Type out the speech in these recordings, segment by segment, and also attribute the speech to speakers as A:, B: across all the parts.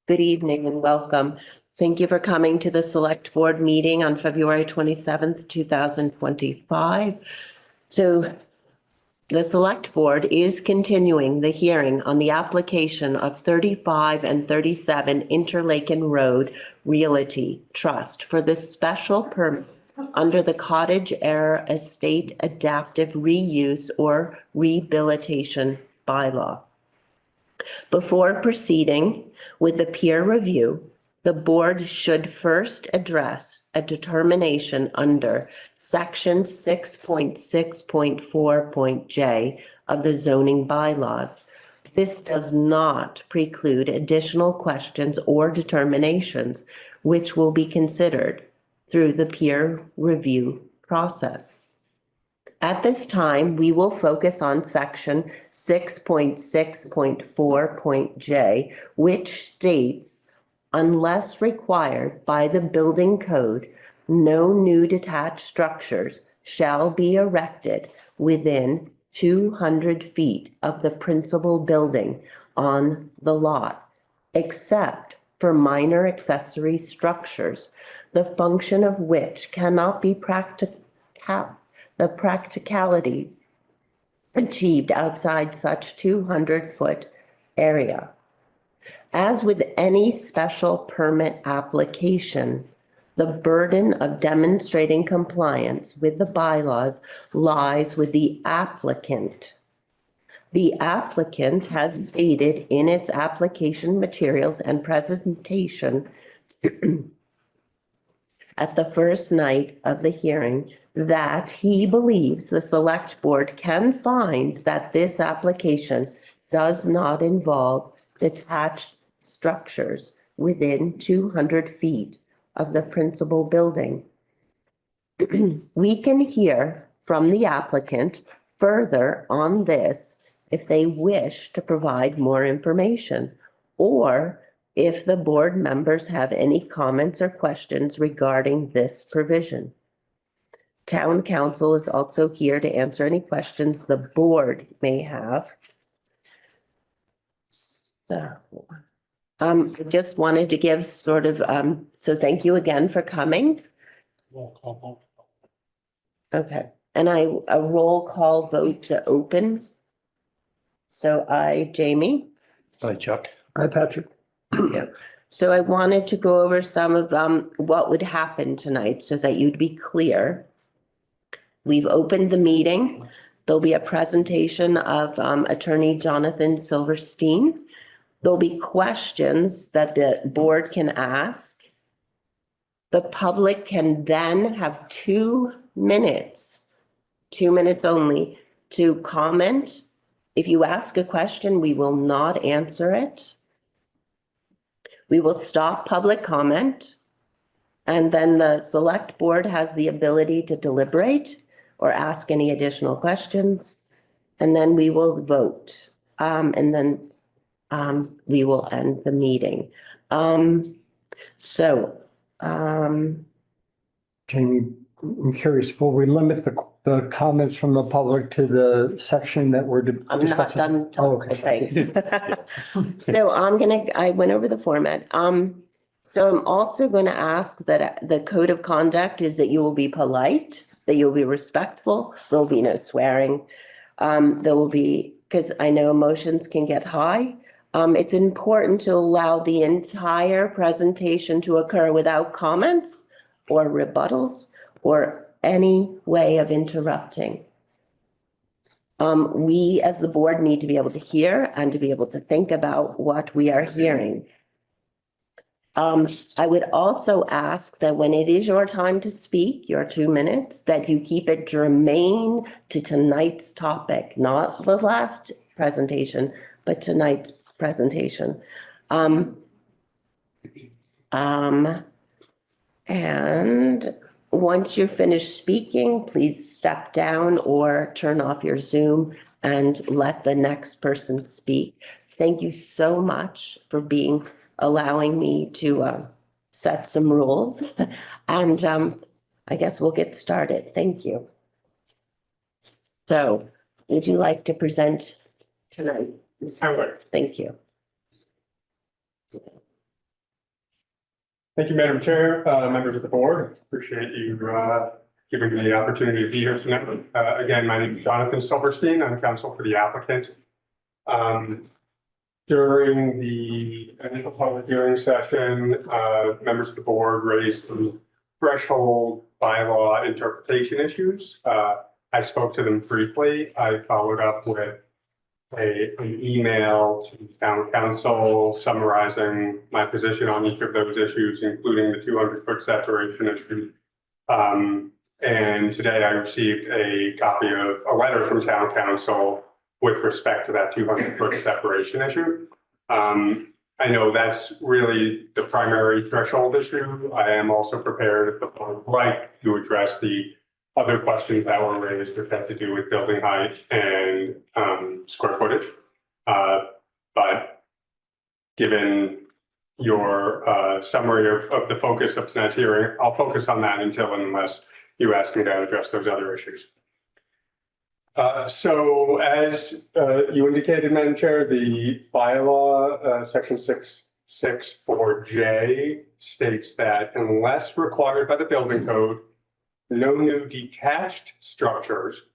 A: Good evening and welcome. Thank you for coming to the Select Board meeting on February 27th, 2025. So the Select Board is continuing the hearing on the application of 35 and 37 Interlaken Road Realty Trust for the special permit under the Cottage Era Estate Adaptive Reuse or Rehabilitation Bylaw. Before proceeding with the peer review, the board should first address a determination under section 6.6.4.j of the zoning bylaws. This does not preclude additional questions or determinations which will be considered through the peer review process. At this time, we will focus on section 6.6.4.j, which states, unless required by the building code, no new detached structures shall be erected within 200 feet of the principal building on the lot, except for minor accessory structures, the function of which cannot be the practicality achieved outside such 200-foot area. As with any special permit application, the burden of demonstrating compliance with the bylaws lies with the applicant. The applicant has stated in its application materials and presentation at the first night of the hearing that he believes the select board can find that this application does not involve detached structures within 200 feet of the principal building. We can hear from the applicant further on this if they wish to provide more information, or if the board members have any comments or questions regarding this provision. Town council is also here to answer any questions the board may have. So, just wanted to give sort of, so thank you again for coming. Okay, and a roll call vote to open. So Jamie.
B: Hi, Chuck.
C: Hi, Patrick.
A: Yeah. So I wanted to go over some of what would happen tonight so that you'd be clear. We've opened the meeting. There'll be a presentation of Attorney Jonathan Silverstein. There'll be questions that the board can ask. The public can then have 2 minutes, 2 minutes only, to comment. If you ask a question, we will not answer it. We will stop public comment, and then the select board has the ability to deliberate or ask any additional questions, and then we will vote. And then we will end the meeting.
C: Jamie, I'm curious, will we limit the comments from the public to the section that we're
A: I'm not
C: discussing?
A: done
C: Oh,
A: talking,
C: okay.
A: thanks. So I went over the format. So I'm also going to ask that the code of conduct is that you will be polite, that you'll be respectful, there'll be no swearing. There will be, because I know emotions can get high. It's important to allow the entire presentation to occur without comments or rebuttals or any way of interrupting. We, as the board, need to be able to hear and to be able to think about what we are hearing. I would also ask that when it is your time to speak, your 2 minutes, that you keep it germane to tonight's topic, not the last presentation, but tonight's presentation. And once you're finished speaking, please step down or turn off your Zoom and let the next person speak. Thank you so much for allowing me to set some rules. And I guess we'll get started. Thank you. So would you like to present tonight? Thank you.
B: Thank you, Madam Chair, members of the board. Appreciate you giving me the opportunity to be here tonight. Again, my name is Jonathan Silverstein. I'm counsel for the applicant. During the initial public hearing session, members of the board raised some threshold bylaw interpretation issues. I spoke to them briefly. I followed up with an email to town council summarizing my position on each of those issues, including the 200-foot separation issue. And today I received a copy of a letter from town council with respect to that 200-foot separation issue. I know that's really the primary threshold issue. I am also prepared, if the board would like, to address the other questions that were raised, which have to do with building height and square footage. But given your summary of the focus of tonight's hearing, I'll focus on that unless you ask me to address those other issues. So as you indicated, Madam Chair, the bylaw, section 664J states that unless required by the building code, no new detached structures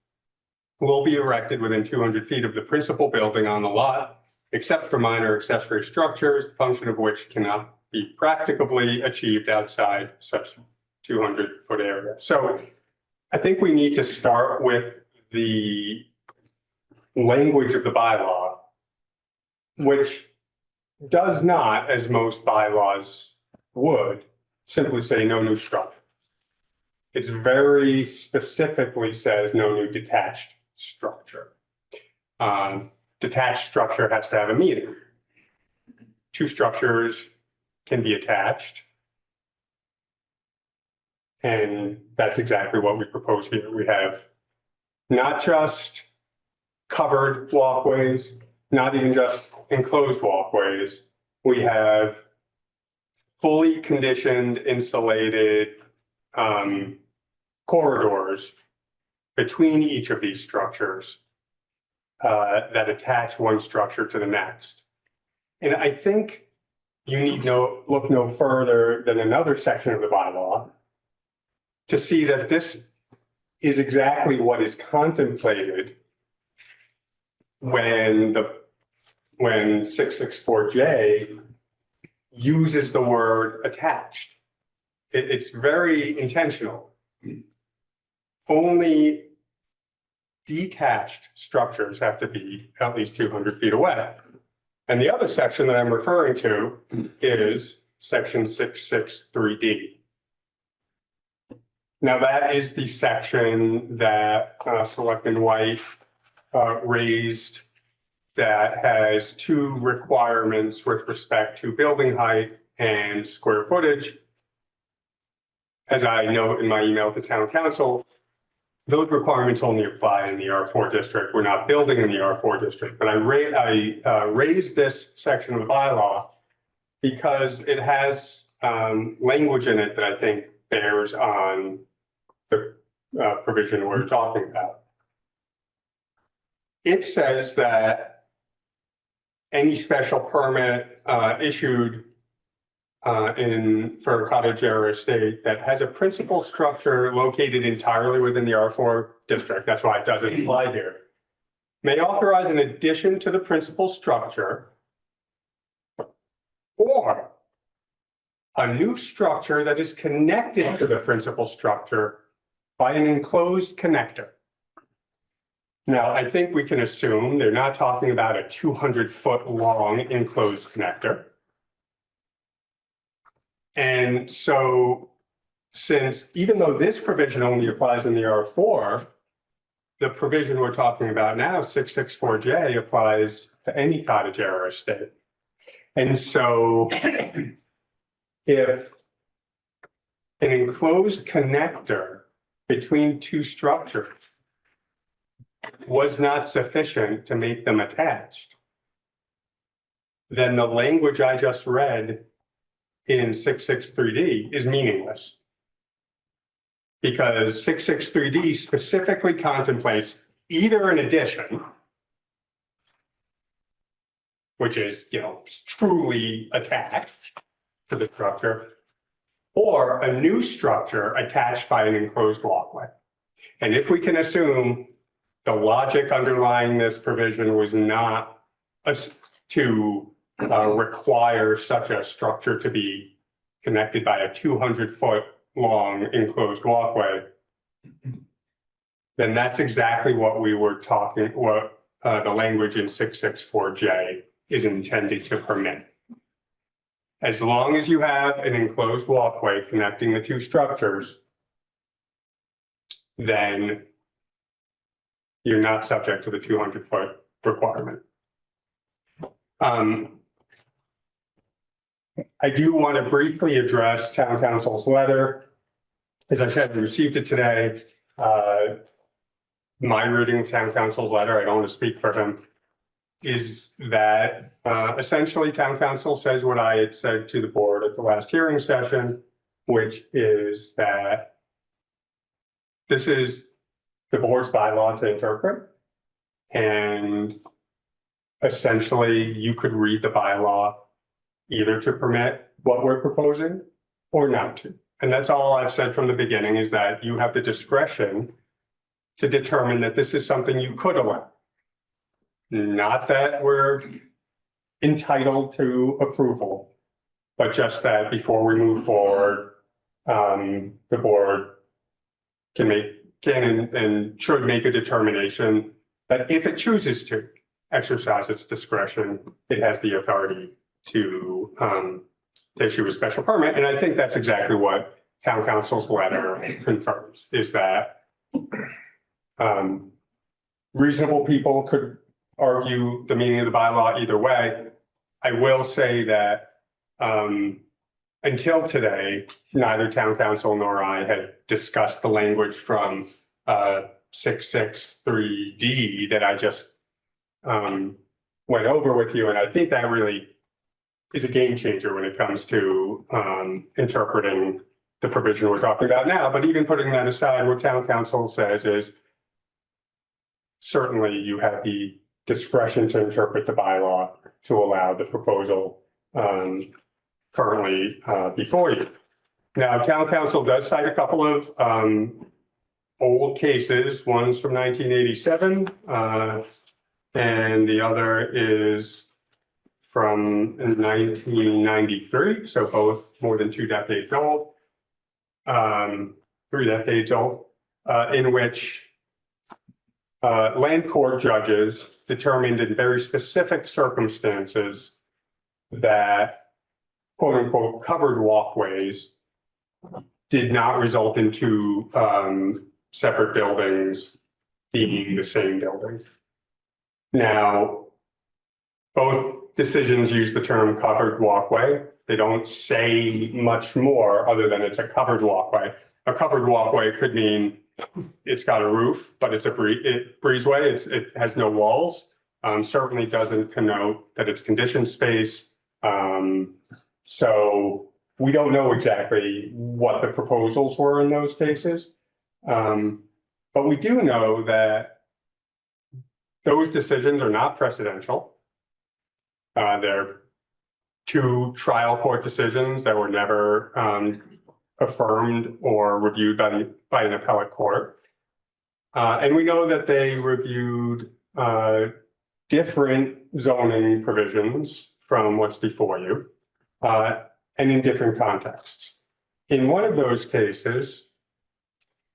B: will be erected within 200 feet of the principal building on the lot, except for minor accessory structures, the function of which cannot be practicably achieved outside such 200-foot area. So I think we need to start with the language of the bylaw, which does not, as most bylaws would, simply say no new structure. It very specifically says no new detached structure. Detached structure has to have a meaning. Two structures can be attached. And that's exactly what we propose here. We have not just covered walkways, not even just enclosed walkways. We have fully conditioned, insulated corridors between each of these structures that attach one structure to the next. And I think you need look no further than another section of the bylaw to see that this is exactly what is contemplated when 664J uses the word attached. It's very intentional. Only detached structures have to be at least 200 feet away. And the other section that I'm referring to is section 663D. Now, that is the section that Selectman White raised that has two requirements with respect to building height and square footage. As I note in my email to town council, those requirements only apply in the R4 district. We're not building in the R4 district, but I raised this section of the bylaw because it has language in it that I think bears on the provision we're talking about. It says that any special permit issued for a cottage or estate that has a principal structure located entirely within the R4 district, that's why it doesn't apply here, may authorize an addition to the principal structure or a new structure that is connected to the principal structure by an enclosed connector. Now, I think we can assume they're not talking about a 200-foot long enclosed connector. And so, since even though this provision only applies in the R4, the provision we're talking about now, 664J, applies to any cottage or estate. And so if an enclosed connector between two structures was not sufficient to make them attached, then the language I just read in 663D is meaningless. Because 663D specifically contemplates either an addition, which is, truly attached to the structure, or a new structure attached by an enclosed walkway. And if we can assume the logic underlying this provision was not to require such a structure to be connected by a 200-foot long enclosed walkway, then that's exactly what we were talking, what the language in 664J is intended to permit. As long as you have an enclosed walkway connecting the two structures, then you're not subject to the 200-foot requirement. I do want to briefly address town council's letter. As I said, we received it today. My reading of town council's letter, I don't want to speak for him, is that essentially town council says what I had said to the board at the last hearing session, which is that this is the board's bylaw to interpret. And essentially you could read the bylaw either to permit what we're proposing or not to. And that's all I've said from the beginning, is that you have the discretion to determine that this is something you could allow. Not that we're entitled to approval, but just that before we move forward, the board can and should make a determination that if it chooses to exercise its discretion, it has the authority to issue a special permit. And I think that's exactly what town council's letter confirms, is that reasonable people could argue the meaning of the bylaw either way. I will say that until today, neither town council nor I had discussed the language from 663D that I just went over with you. And I think that really is a game changer when it comes to interpreting the provision we're talking about now. But even putting that aside, what town council says is certainly you have the discretion to interpret the bylaw to allow the proposal currently before you. Now, town council does cite a couple of old cases. One's from 1987 and the other is from 1993. So both more than 2 decades old, 3 decades old, in which land court judges determined in very specific circumstances that quote unquote covered walkways did not result in 2 separate buildings being the same building. Now, both decisions use the term covered walkway. They don't say much more other than it's a covered walkway. A covered walkway could mean it's got a roof, but it's a breezeway. It has no walls. Certainly doesn't connote that it's conditioned space. So we don't know exactly what the proposals were in those cases. But we do know that those decisions are not precedential. They're 2 trial court decisions that were never affirmed or reviewed by an appellate court. And we know that they reviewed different zoning provisions from what's before you, and in different contexts. In one of those cases,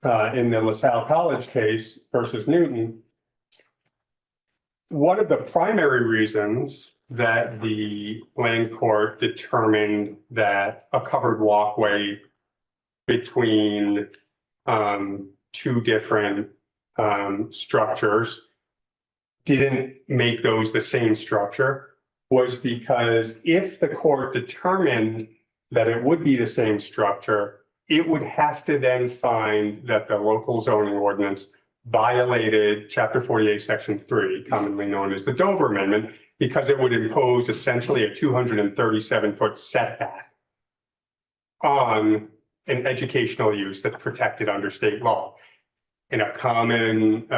B: in the LaSalle College case versus Newton, one of the primary reasons that the land court determined that a covered walkway between 2 different structures didn't make those the same structure was because if the court determined that it would be the same structure, it would have to then find that the local zoning ordinance violated Chapter 48, Section 3, commonly known as the Dover Amendment, because it would impose essentially a 237-foot setback on an educational use that's protected under state law. In a common,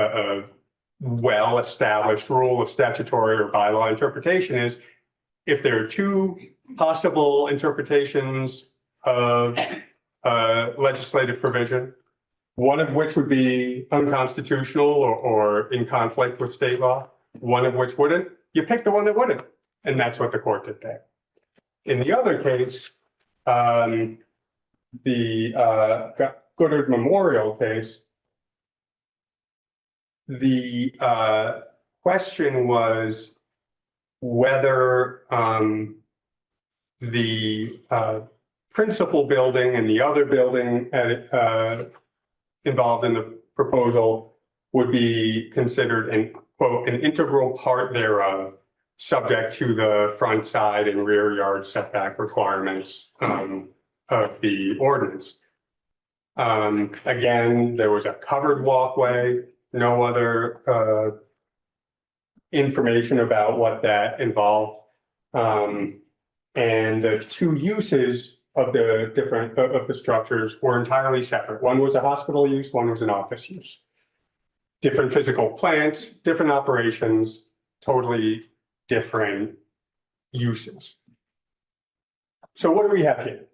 B: well-established rule of statutory or bylaw interpretation is if there are 2 possible interpretations of legislative provision, one of which would be unconstitutional or in conflict with state law, one of which wouldn't, you pick the one that wouldn't. And that's what the court did there. In the other case, the Goddard Memorial case, the question was whether the principal building and the other building involved in the proposal would be considered an quote, an integral part thereof, subject to the front, side, and rear yard setback requirements of the ordinance. Again, there was a covered walkway, no other information about what that involved. And the two uses of the different of the structures were entirely separate. One was a hospital use, one was an office use. Different physical plants, different operations, totally different uses. So what do we have here?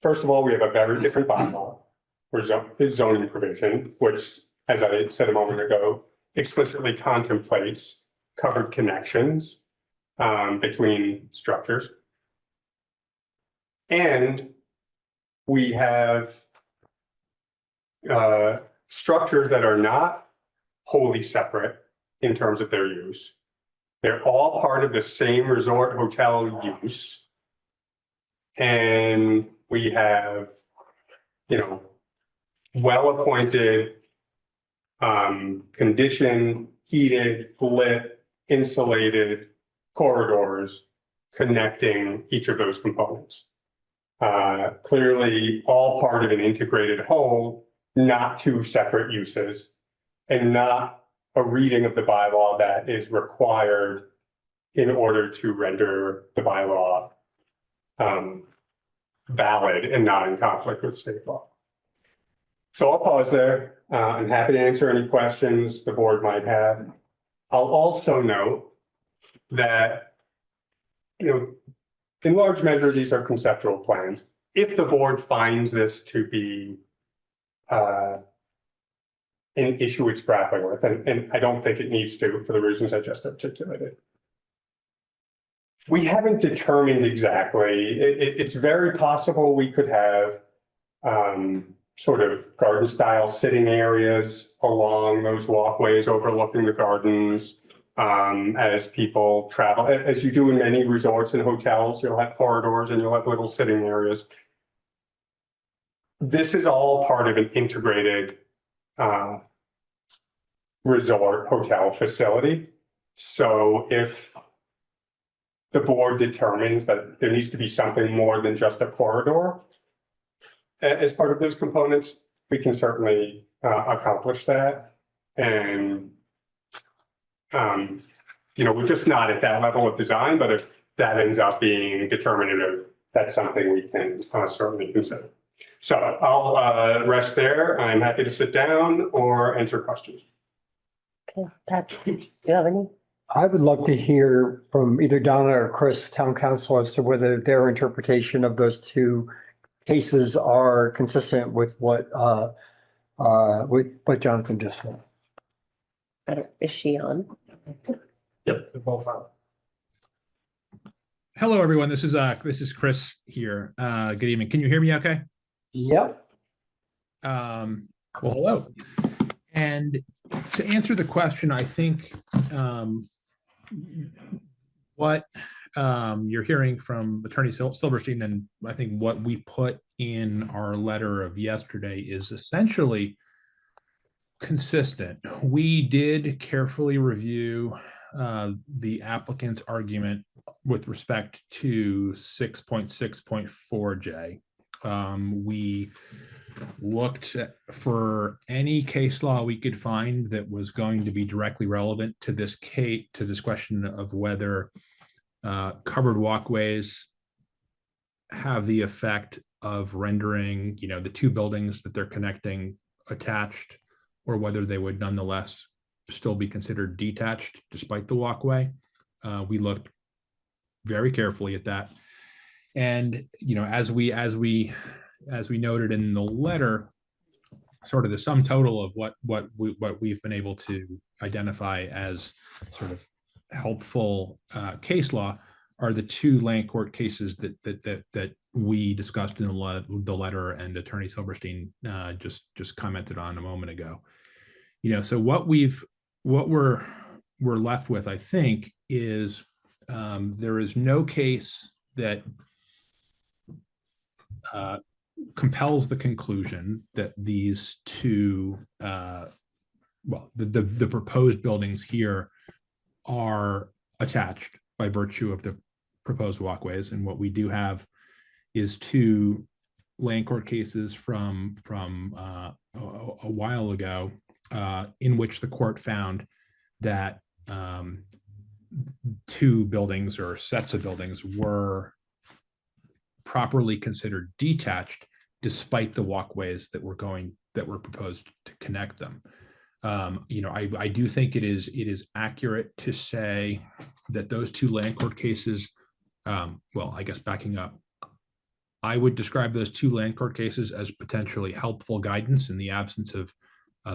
B: First of all, we have a very different bylaw or zoning provision, which, as I said a moment ago, explicitly contemplates covered connections between structures. And we have structures that are not wholly separate in terms of their use. They're all part of the same resort hotel use. And we have, well-appointed, conditioned, heated, lit, insulated corridors connecting each of those components. Clearly all part of an integrated whole, not two separate uses, and not a reading of the bylaw that is required in order to render the bylaw valid and not in conflict with state law. So I'll pause there. I'm happy to answer any questions the board might have. I'll also note that, in large measure, these are conceptual plans. If the board finds this to be an issue it's grappling with, and I don't think it needs to for the reasons I just articulated. We haven't determined exactly. It's very possible we could have sort of garden style sitting areas along those walkways overlooking the gardens. As people travel, as you do in many resorts and hotels, you'll have corridors and you'll have little sitting areas. This is all part of an integrated resort hotel facility. So if the board determines that there needs to be something more than just a corridor as part of those components, we can certainly accomplish that. And we're just not at that level of design, but if that ends up being determinative, that's something we can certainly consider. So I'll rest there. I'm happy to sit down or answer questions.
A: Okay, Patrick, do you have any?
C: I would love to hear from either Donna or Chris, town council, as to whether their interpretation of those two cases are consistent with what Jonathan just said.
A: Is she on?
C: Yep, they're both on.
D: Hello, everyone. This is Chris here. Good evening. Can you hear me okay?
C: Yep.
D: Well, hello. And to answer the question, I think what you're hearing from Attorney Silverstein, and I think what we put in our letter of yesterday is essentially consistent. We did carefully review the applicant's argument with respect to 6.6.4J. We looked for any case law we could find that was going to be directly relevant to this case, to this question of whether covered walkways have the effect of rendering, the two buildings that they're connecting attached, or whether they would nonetheless still be considered detached despite the walkway. We looked very carefully at that. And, as we as we noted in the letter, sort of the sum total of what we've been able to identify as sort of helpful case law are the two land court cases that we discussed in the letter and Attorney Silverstein just commented on a moment ago. So what we're left with, I think, is there is no case that compels the conclusion that these two, the proposed buildings here are attached by virtue of the proposed walkways. And what we do have is two land court cases from a while ago in which the court found that two buildings or sets of buildings were properly considered detached despite the walkways that were proposed to connect them. I do think it is accurate to say that those two land court cases, I guess backing up, I would describe those two land court cases as potentially helpful guidance in the absence of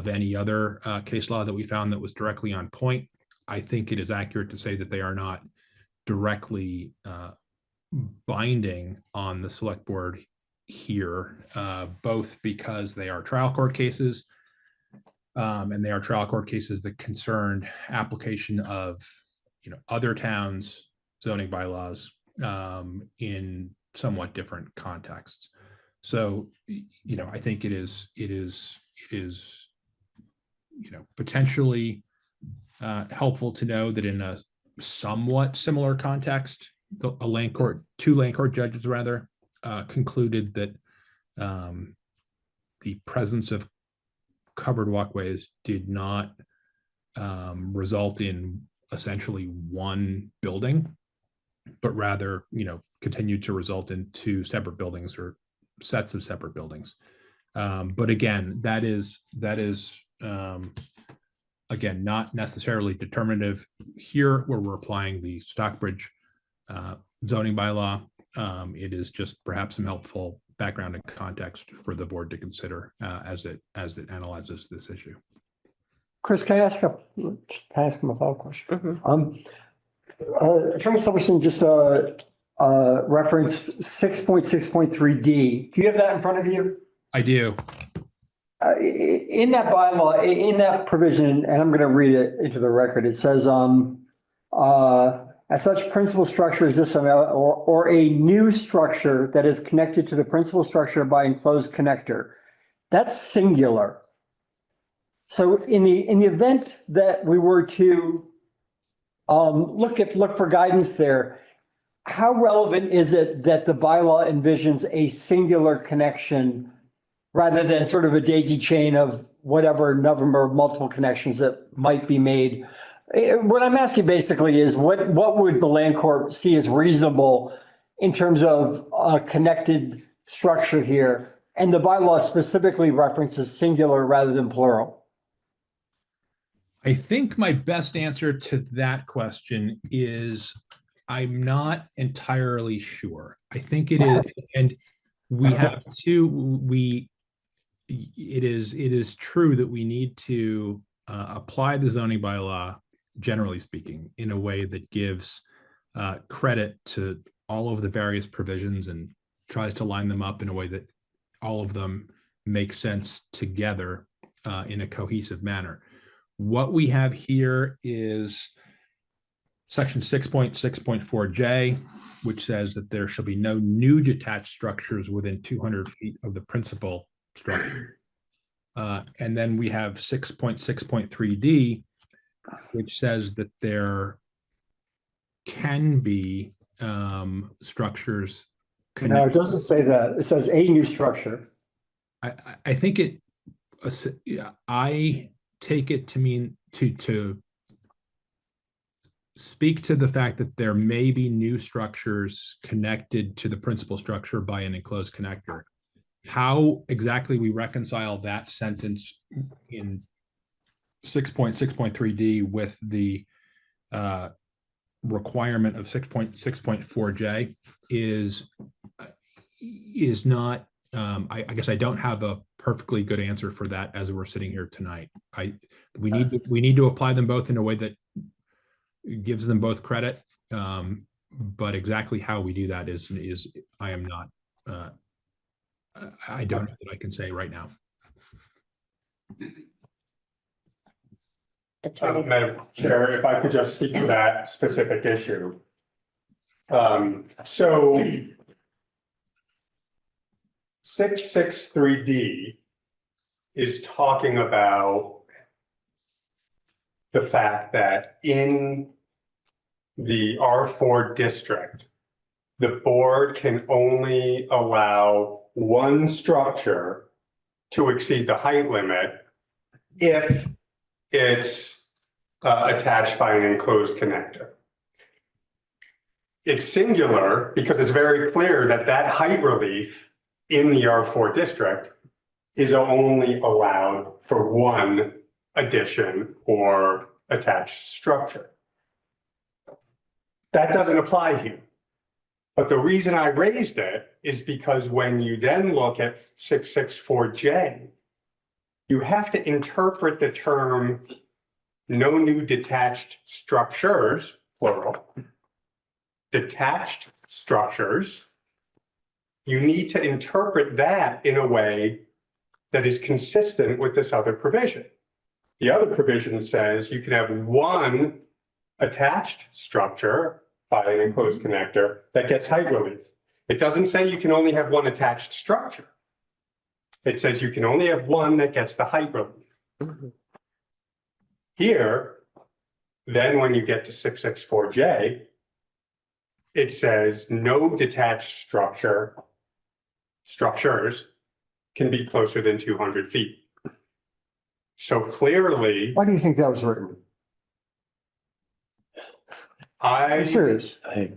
D: any other case law that we found that was directly on point. I think it is accurate to say that they are not directly binding on the select board here, both because they are trial court cases and they are trial court cases that concerned application of other towns' zoning bylaws in somewhat different contexts. So I think it is potentially helpful to know that in a somewhat similar context, two land court judges rather concluded that the presence of covered walkways did not result in essentially one building, but rather continued to result in two separate buildings or sets of separate buildings. But again, that is again not necessarily determinative here, where we're applying the Stockbridge zoning bylaw. It is just perhaps some helpful background and context for the board to consider as it analyzes this issue.
C: Chris, can I ask him a follow-up question?
A: Mhm.
C: Attorney Silverstein just referenced 6.6.3D. Do you have that in front of you?
D: I do.
C: In that bylaw, in that provision, and I'm going to read it into the record, it says, as such, principal structure is this or a new structure that is connected to the principal structure by enclosed connector. That's singular. So in the event that we were to look for guidance there, how relevant is it that the bylaw envisions a singular connection rather than sort of a daisy chain of whatever number of multiple connections that might be made? What I'm asking basically is what would the land court see as reasonable in terms of a connected structure here? And the bylaw specifically references singular rather than plural.
D: I think my best answer to that question is I'm not entirely sure. I think it is, and we have to, it is true that we need to apply the zoning bylaw, generally speaking, in a way that gives credit to all of the various provisions and tries to line them up in a way that all of them make sense together in a cohesive manner. What we have here is section 6.6.4J, which says that there shall be no new detached structures within 200 feet of the principal structure. And then we have 6.6.3D, which says that there can be structures.
C: No, it doesn't say that. It says a new structure.
D: I think it, I take it to mean to speak to the fact that there may be new structures connected to the principal structure by an enclosed connector. How exactly we reconcile that sentence in 6.6.3D with the requirement of 6.6.4J is not I guess I don't have a perfectly good answer for that as we're sitting here tonight. We need to apply them both in a way that gives them both credit. But exactly how we do that is I am not, I don't know that I can say right now.
A: Attorney.
B: Madam Chair, if I could just speak to that specific issue. So 663D is talking about the fact that in the R4 district, the board can only allow one structure to exceed the height limit if it's attached by an enclosed connector. It's singular because it's very clear that that height relief in the R4 district is only allowed for one addition or attached structure. That doesn't apply here. But the reason I raised it is because when you then look at 664J, you have to interpret the term no new detached structures, plural, detached structures. You need to interpret that in a way that is consistent with this other provision. The other provision says you can have one attached structure by an enclosed connector that gets height relief. It doesn't say you can only have one attached structure. It says you can only have one that gets the height relief. Here, then when you get to 664J, it says no detached structures can be closer than 200 feet. So clearly,
C: Why do you think that was written? I'm
B: I
C: serious.
B: don't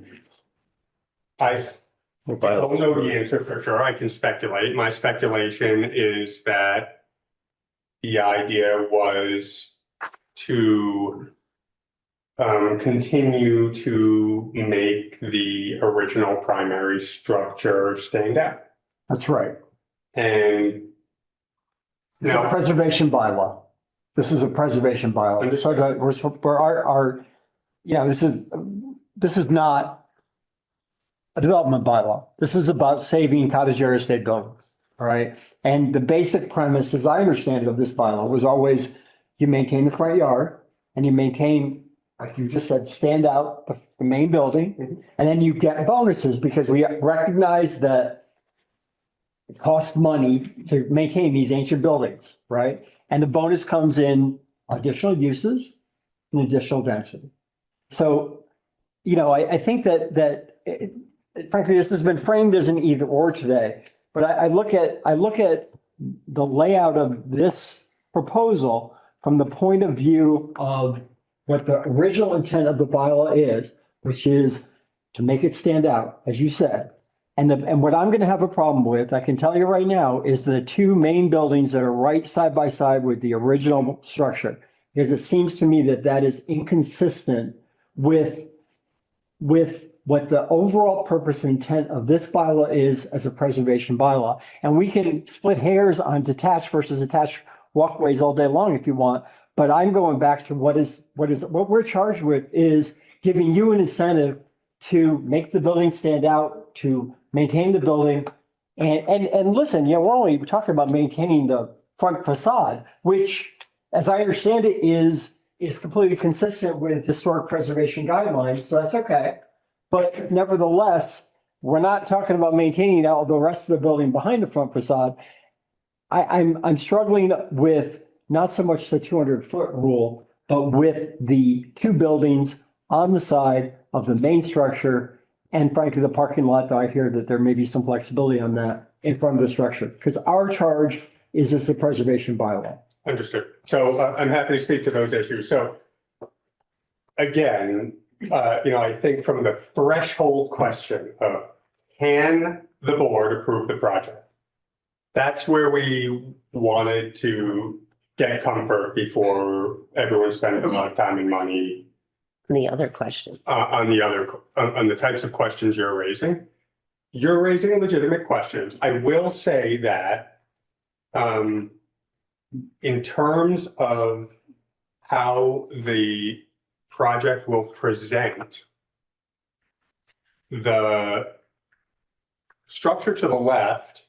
B: know the answer for sure. I can speculate. My speculation is that the idea was to continue to make the original primary structure stand out.
C: That's right.
B: And
C: It's a
B: now,
C: preservation bylaw. This is a preservation bylaw.
B: Understood.
C: So we're our, this is not a development bylaw. This is about saving cottage area estate buildings. All right. And the basic premise, as I understand it, of this bylaw was always you maintain the front yard and you maintain, like you just said, stand out the main building. And then you get bonuses because we recognize that it costs money to maintain these ancient buildings, right? And the bonus comes in additional uses and additional density. So, I think that frankly, this has been framed as an either or today. But I look at the layout of this proposal from the point of view of what the original intent of the bylaw is, which is to make it stand out, as you said. And what I'm going to have a problem with, I can tell you right now, is the two main buildings that are right side by side with the original structure. Because it seems to me that is inconsistent with what the overall purpose and intent of this bylaw is as a preservation bylaw. And we can split hairs on detached versus attached walkways all day long if you want. But I'm going back to what we're charged with is giving you an incentive to make the building stand out, to maintain the building. And listen, we're only talking about maintaining the front facade, which, as I understand it, is completely consistent with historic preservation guidelines. So that's okay. But nevertheless, we're not talking about maintaining all the rest of the building behind the front facade. I'm struggling with not so much the 200-foot rule, but with the two buildings on the side of the main structure, and frankly, the parking lot, that I hear that there may be some flexibility on that in front of the structure, because our charge is this a preservation bylaw.
B: understood. So I'm happy to speak to those issues. So again, I think from the threshold question of can the board approve the project? That's where we wanted to get comfort before everyone spent a lot of time and money
A: The other question.
B: on the types of questions you're raising. you're raising legitimate questions. I will say that, in terms of how the project will present, the structure to the left,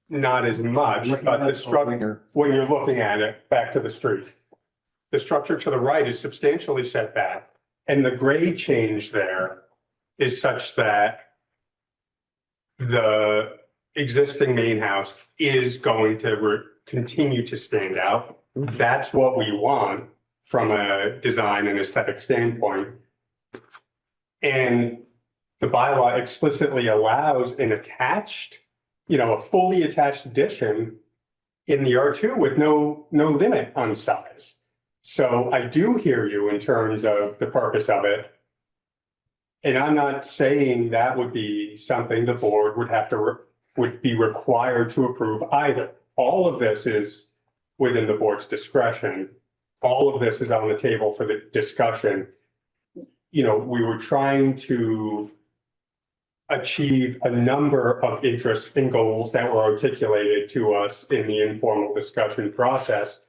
B: not as much, but the structure, when you're looking at it back to the street, the structure to the right is substantially set back, and the grade change there is such that the existing main house is going to continue to stand out. That's what we want from a design and aesthetic standpoint. And the bylaw explicitly allows an attached, a fully attached addition in the R2 with no limit on size. So I do hear you in terms of the purpose of it. And I'm not saying that would be something the board would be required to approve either. All of this is within the board's discretion. All of this is on the table for the discussion. We were trying to achieve a number of interests and goals that were articulated to us in the informal discussion process,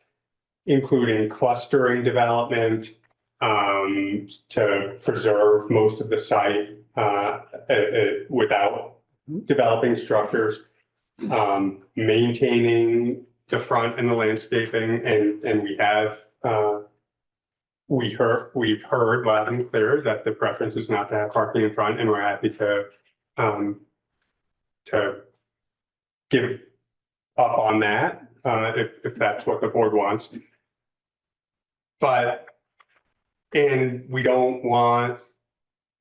B: including clustering development, to preserve most of the site without developing structures, maintaining the front and the landscaping, and we've heard loud and clear that the preference is not to have parking in front, and we're happy to give up on that if that's what the board wants. And we don't want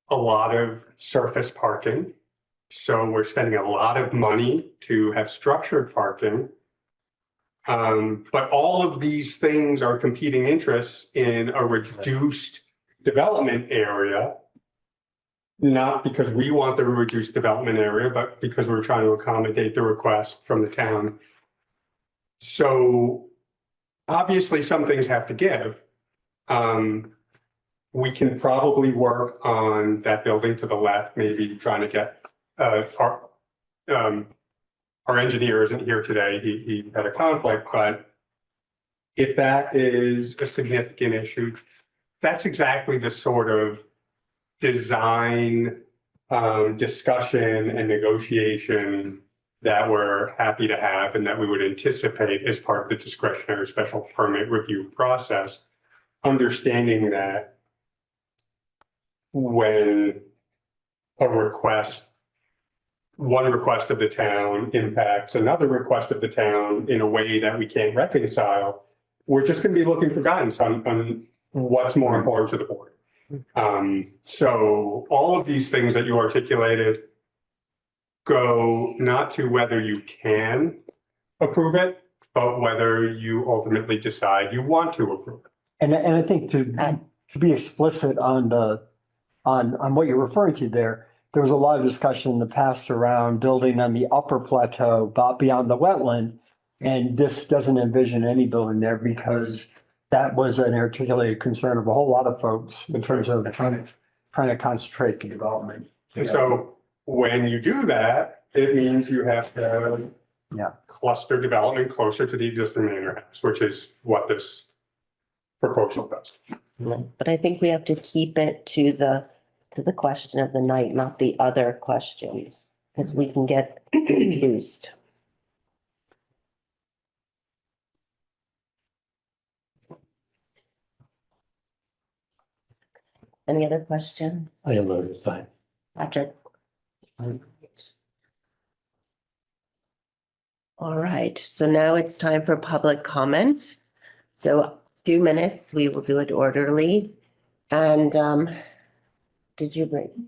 B: a lot of surface parking. So we're spending a lot of money to have structured parking. But all of these things are competing interests in a reduced development area. Not because we want the reduced development area, but because we're trying to accommodate the request from the town. So obviously some things have to give. We can probably work on that building to the left, maybe trying to get our engineer isn't here today. He had a conflict, but if that is a significant issue, that's exactly the sort of design discussion and negotiation that we're happy to have and that we would anticipate as part of the discretionary special permit review process, understanding that when one request of the town impacts another request of the town in a way that we can't reconcile, we're just going to be looking for guidance on what's more important to the board. So all of these things that you articulated go not to whether you can approve it, but whether you ultimately decide you want to approve it.
C: And I think to be explicit on what you're referring to there was a lot of discussion in the past around building on the upper plateau beyond the wetland. And this doesn't envision any building there because that was an articulated concern of a whole lot of folks in terms of trying to concentrate the development.
B: And so when you do that, it means you have to cluster development closer to the existing manor house, which is what this proposal does.
A: But I think we have to keep it to the question of the night, not the other questions, because we can get confused. Any other questions?
E: I have no time.
A: Patrick? All right, so now it's time for public comment. So a few minutes, we will do it orderly. And did you bring,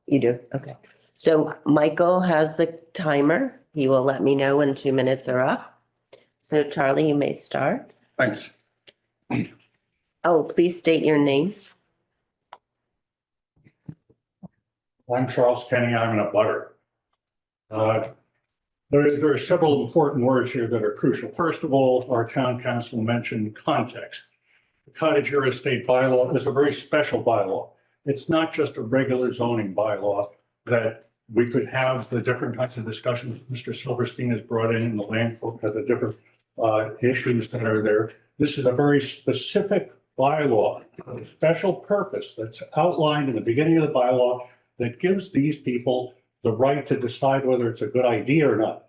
A: you do, okay. So Michael has the timer. He will let me know when 2 minutes are up. So Charlie, you may start.
E: Thanks.
A: Oh, please state your name.
E: I'm Charles Kenny. I'm in a butter. There are several important words here that are crucial. First of all, our town council mentioned context. The cottage real estate bylaw is a very special bylaw. it's not just a regular zoning bylaw that we could have the different kinds of discussions Mr. Silverstein has brought in the land court, the different issues that are there. This is a very specific bylaw, a special purpose that's outlined in the beginning of the bylaw that gives these people the right to decide whether it's a good idea or not.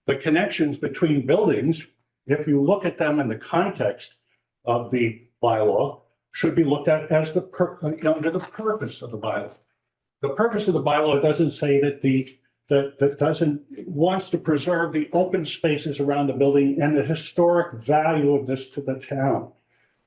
E: The connections between buildings, if you look at them in the context of the bylaw, should be looked at as under the purpose of the bylaw. The purpose of the bylaw doesn't say that wants to preserve the open spaces around the building and the historic value of this to the town.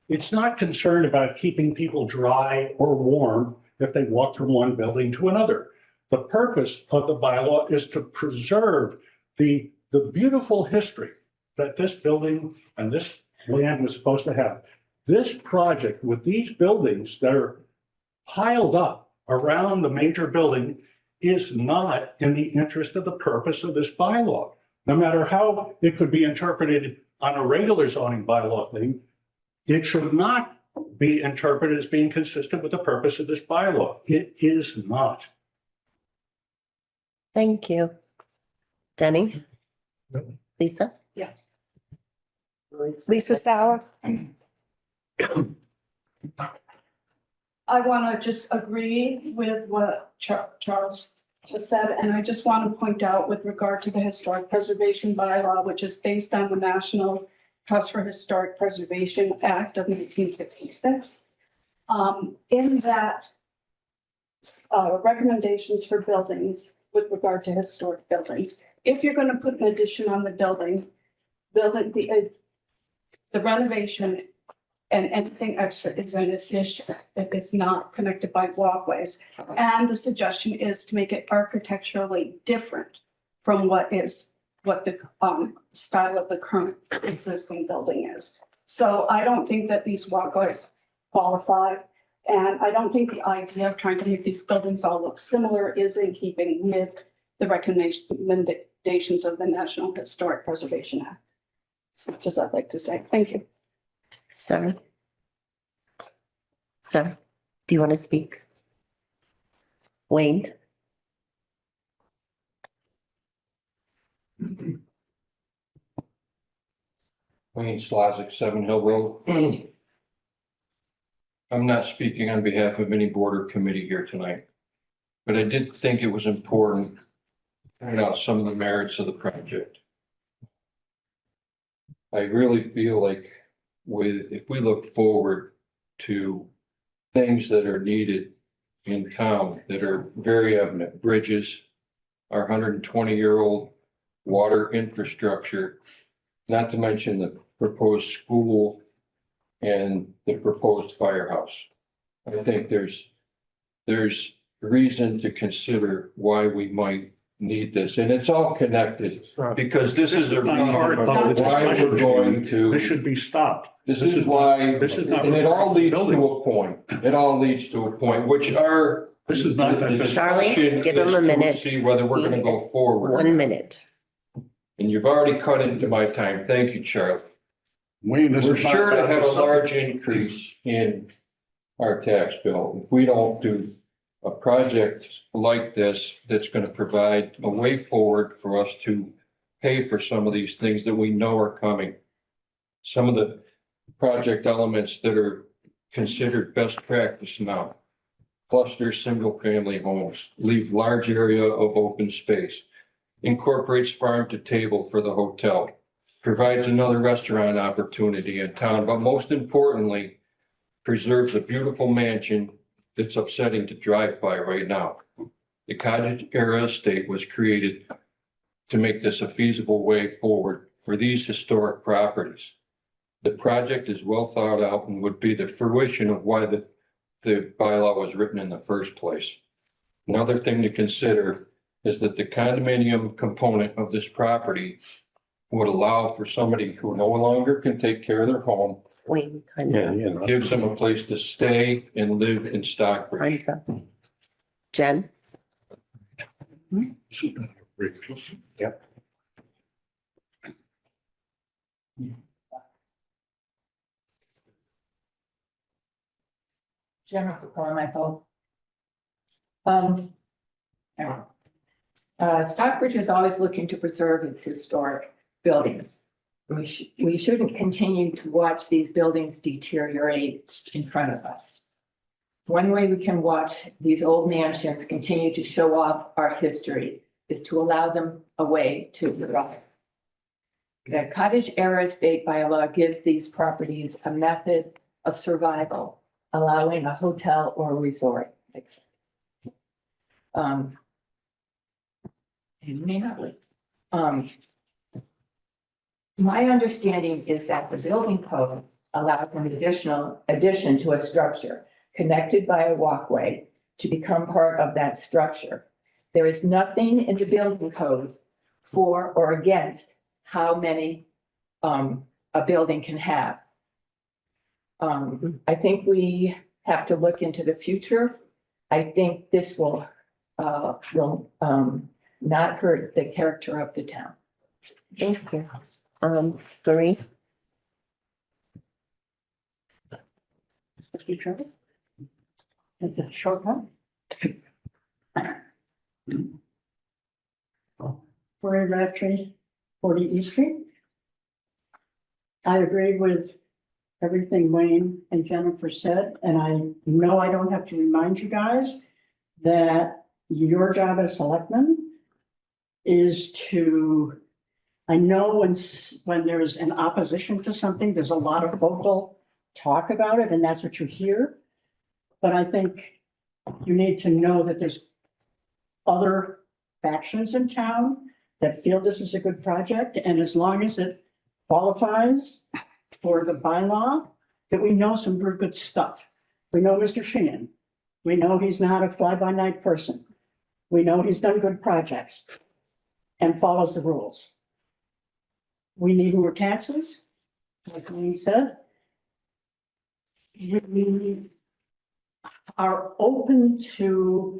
E: It's not concerned about keeping people dry or warm if they walk from one building to another. The purpose of the bylaw is to preserve the beautiful history that this building and this land was supposed to have. This project with these buildings that are piled up around the major building is not in the interest of the purpose of this bylaw. No matter how it could be interpreted on a regular zoning bylaw thing, it should not be interpreted as being consistent with the purpose of this bylaw. It is not.
A: Thank you. Denny? Lisa?
F: Yes. Lisa Sauer. I want to just agree with what Charles just said, and I just want to point out with regard to the Historic Preservation Bylaw, which is based on the National Trust for Historic Preservation Act of 1966. In that recommendations for buildings with regard to historic buildings, if you're going to put an addition on the building, the renovation and anything extra is an addition. It is not connected by walkways. And the suggestion is to make it architecturally different from what the style of the current existing building is. So I don't think that these walkways qualify. And I don't think the idea of trying to make these buildings all look similar is in keeping with the recommendations of the National Historic Preservation Act. As much as I'd like to say. Thank you.
A: Sir? Sir, do you want to speak? Wayne?
G: Wayne Slazik, 7 Hill Road. I'm not speaking on behalf of any board or committee here tonight, but I did think it was important to point out some of the merits of the project. I really feel like if we look forward to things that are needed in town that are very evident, bridges, our 120-year-old water infrastructure, not to mention the proposed school and the proposed firehouse. I think there's reason to consider why we might need this, and it's all connected because this is a reason why we're going to.
E: This should be stopped.
G: This is why,
E: This is not.
G: and it all leads to a point. It all leads to a point, which are.
E: This is not that.
A: Charlie, give him a minute.
G: See whether we're gonna go forward.
A: 1 minute.
G: And you've already cut into my time. Thank you, Charlie.
E: Wayne, this
G: We're
E: is not
G: sure to
E: that
G: have a
E: subject.
G: large increase in our tax bill if we don't do a project like this that's gonna provide a way forward for us to pay for some of these things that we know are coming. Some of the project elements that are considered best practice now. Cluster single-family homes, leave large area of open space, incorporates farm to table for the hotel, provides another restaurant opportunity in town, but most importantly, preserves a beautiful mansion that's upsetting to drive by right now. The cottage era estate was created to make this a feasible way forward for these historic properties. The project is well thought out and would be the fruition of why the bylaw was written in the first place. Another thing to consider is that the condominium component of this property would allow for somebody who no longer can take care of their home,
A: Wayne, time's up.
G: gives them a place to stay and live in Stockbridge.
A: Time's up. Jen?
E: Yep.
H: Jennifer Carmichael, Stockbridge is always looking to preserve its historic buildings. We shouldn't continue to watch these buildings deteriorate in front of us. One way we can watch these old mansions continue to show off our history is to allow them a way to thrive. The cottage era estate bylaw gives these properties a method of survival, allowing a hotel or resort. It may not be. My understanding is that the building code allows an addition to a structure connected by a walkway to become part of that structure. There is nothing in the building code for or against how many a building can have. I think we have to look into the future. I think this will not hurt the character of the town.
A: Thank you. Marie?
I: Mr. Chairman? The short one. For a Raftree, 40 East Street. I agree with everything Wayne and Jennifer said, and I know I don't have to remind you guys that your job as selectmen is to, I know when there's an opposition to something, there's a lot of vocal talk about it, and that's what you hear. But I think you need to know that there's other factions in town that feel this is a good project, and as long as it qualifies for the bylaw, that we know some very good stuff. We know Mr. Sheehan. We know he's not a fly-by-night person. We know he's done good projects and follows the rules. We need more taxes, as Wayne said. We are open to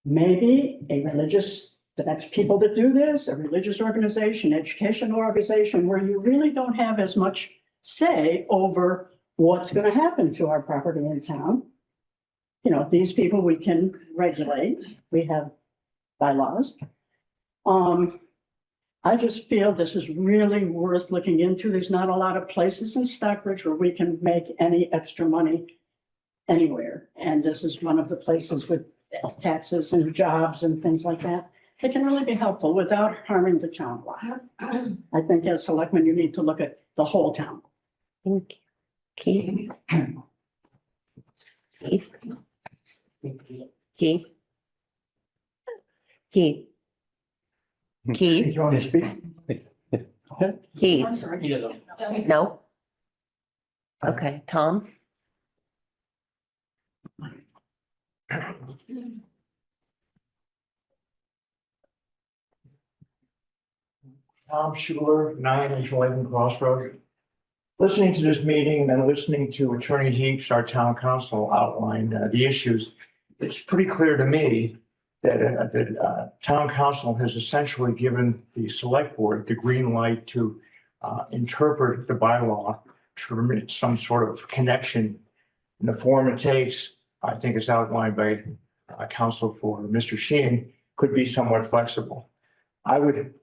I: maybe a religious, that's people that do this, a religious organization, educational organization, where you really don't have as much say over what's going to happen to our property in town. You know, these people we can regulate. We have bylaws. I just feel this is really worth looking into. There's not a lot of places in Stockbridge where we can make any extra money anywhere. And this is one of the places with taxes and jobs and things like that. It can really be helpful without harming the town. I think as selectmen, you need to look at the whole town.
A: Thank you. Keith? Keith? Keith? Keith? Keith?
C: You want to speak?
A: Keith?
I: I'm sorry.
A: No? Okay, Tom?
J: Tom Schuler, 9 Lincoln Crossroad. Listening to this meeting and listening to Attorney Heaps, our town council, outline the issues, it's pretty clear to me that the town council has essentially given the select board the green light to interpret the bylaw to permit some sort of connection in the form it takes. I think is outlined by counsel for Mr. Sheehan, could be somewhat flexible. I would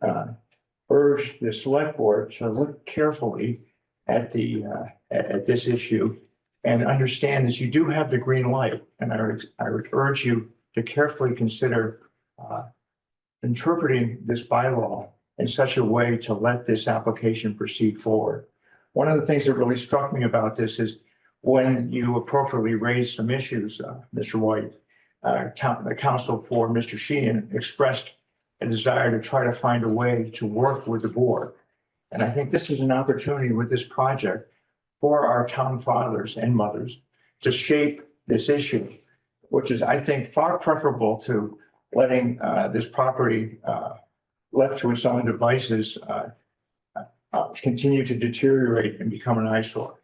J: urge the select board to look carefully at this issue and understand that you do have the green light. And I would urge you to carefully consider interpreting this bylaw in such a way to let this application proceed forward. One of the things that really struck me about this is when you appropriately raised some issues, Mr. White, the counsel for Mr. Sheehan expressed a desire to try to find a way to work with the board. And I think this is an opportunity with this project for our town fathers and mothers to shape this issue, which is, I think, far preferable to letting this property left to its own devices continue to deteriorate and become an eyesore.